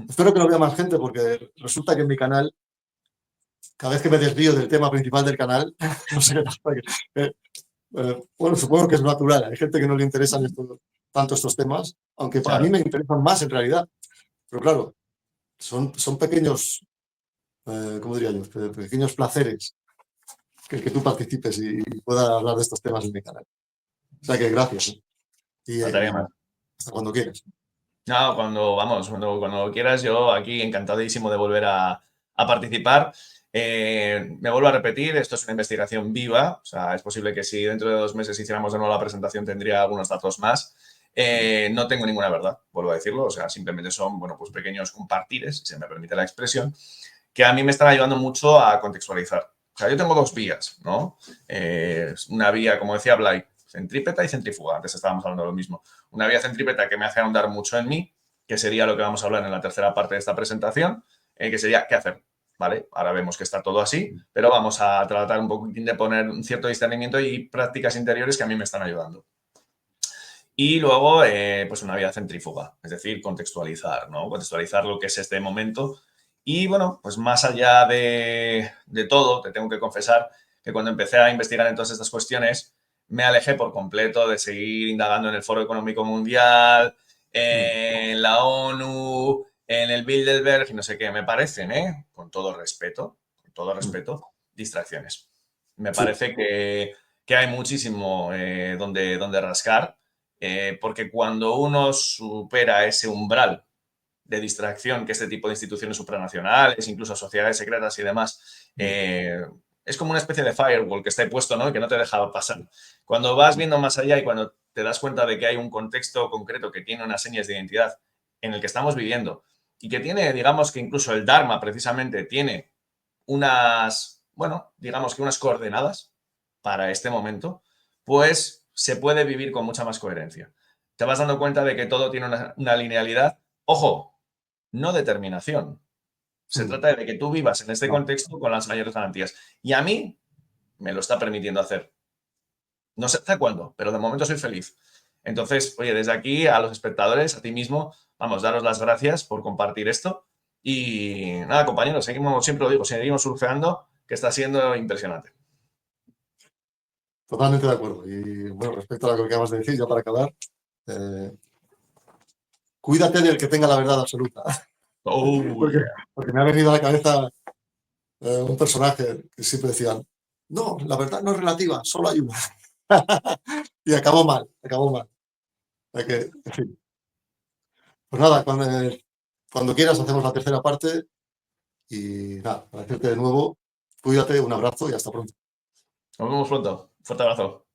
Espero que lo vea más gente porque resulta que en mi canal, cada vez que me desvío del tema principal del canal, no sé qué pasa. Bueno, supongo que es natural. Hay gente que no le interesan tanto estos temas, aunque a mí Claro, me interesan más en realidad. Pero claro, son pequeños, ¿cómo diría yo? Pequeños placeres que tú participes y puedas hablar de estos temas en mi canal. O sea que gracias. ¿Eh? faltaría Y más. hasta cuando quieras. No, cuando quieras, yo aquí encantadísimo de volver a participar. Me vuelvo a repetir, esto es una investigación viva, o sea, es posible que si dentro de 2 meses hiciéramos de nuevo la presentación tendría algunos datos más. No tengo ninguna verdad, vuelvo a decirlo, o sea, simplemente son, bueno, pues pequeños compartires, si se me permite la expresión, que a mí me están ayudando mucho a contextualizar. O sea, yo tengo 2 vías, ¿no? Una vía, como decía Blay, centrípeta y centrífuga. Antes estábamos hablando de lo mismo. Una vía centrípeta que me hace ahondar mucho en mí, que sería lo que vamos a hablar en la tercera parte de esta presentación, que sería qué hacer. ¿Vale? Ahora vemos que está todo así, pero vamos a tratar un poquitín de poner un cierto discernimiento y prácticas interiores que a mí me están ayudando. Y luego, pues una vía centrífuga, es decir, contextualizar, ¿no? Contextualizar lo que es este momento. Y bueno, pues más allá de todo, te tengo que confesar que cuando empecé a investigar en todas estas cuestiones, me alejé por completo de seguir indagando en el Foro Económico Mundial, en la ONU, en el Bilderberg y no sé qué. Me parecen, con todo respeto, distracciones. Me Sí, parece que hay muchísimo donde rascar porque cuando uno supera ese umbral de distracción que este tipo de instituciones supranacionales, incluso sociedades secretas y demás, es como una especie de firewall que está ahí puesto, ¿no? Y que no te deja pasar. Cuando vas viendo más allá y cuando te das cuenta de que hay un contexto concreto que tiene unas señas de identidad en el que estamos viviendo y que tiene, digamos que incluso el Dharma precisamente tiene unas, bueno, digamos que unas coordenadas para este momento, pues se puede vivir con mucha más coherencia. Te vas dando cuenta de que todo tiene una linealidad. Ojo, no determinación. Se trata de que tú vivas en este no, contexto con las mayores garantías. Y a mí me lo está permitiendo hacer. No sé hasta cuándo, pero de momento soy feliz. Entonces, oye, desde aquí a los espectadores, a ti mismo, vamos, daros las gracias por compartir esto. Y nada, compañeros, seguimos, siempre lo digo, seguimos surfeando, que está siendo impresionante. Totalmente de acuerdo. Y bueno, respecto a lo que acabas de decir, ya para acabar, eh, cuídate del que tenga la verdad absoluta. Oh, Porque, yeah. porque me ha venido a la cabeza un personaje que siempre decía, no, la verdad no es relativa, solo hay una. Y acabó mal, acabó mal. O sea que, en fin. Pues nada, cuando quieras hacemos la tercera parte y nada, agradecerte de nuevo, cuídate, un abrazo y hasta pronto. Nos vemos pronto. Fuerte abrazo.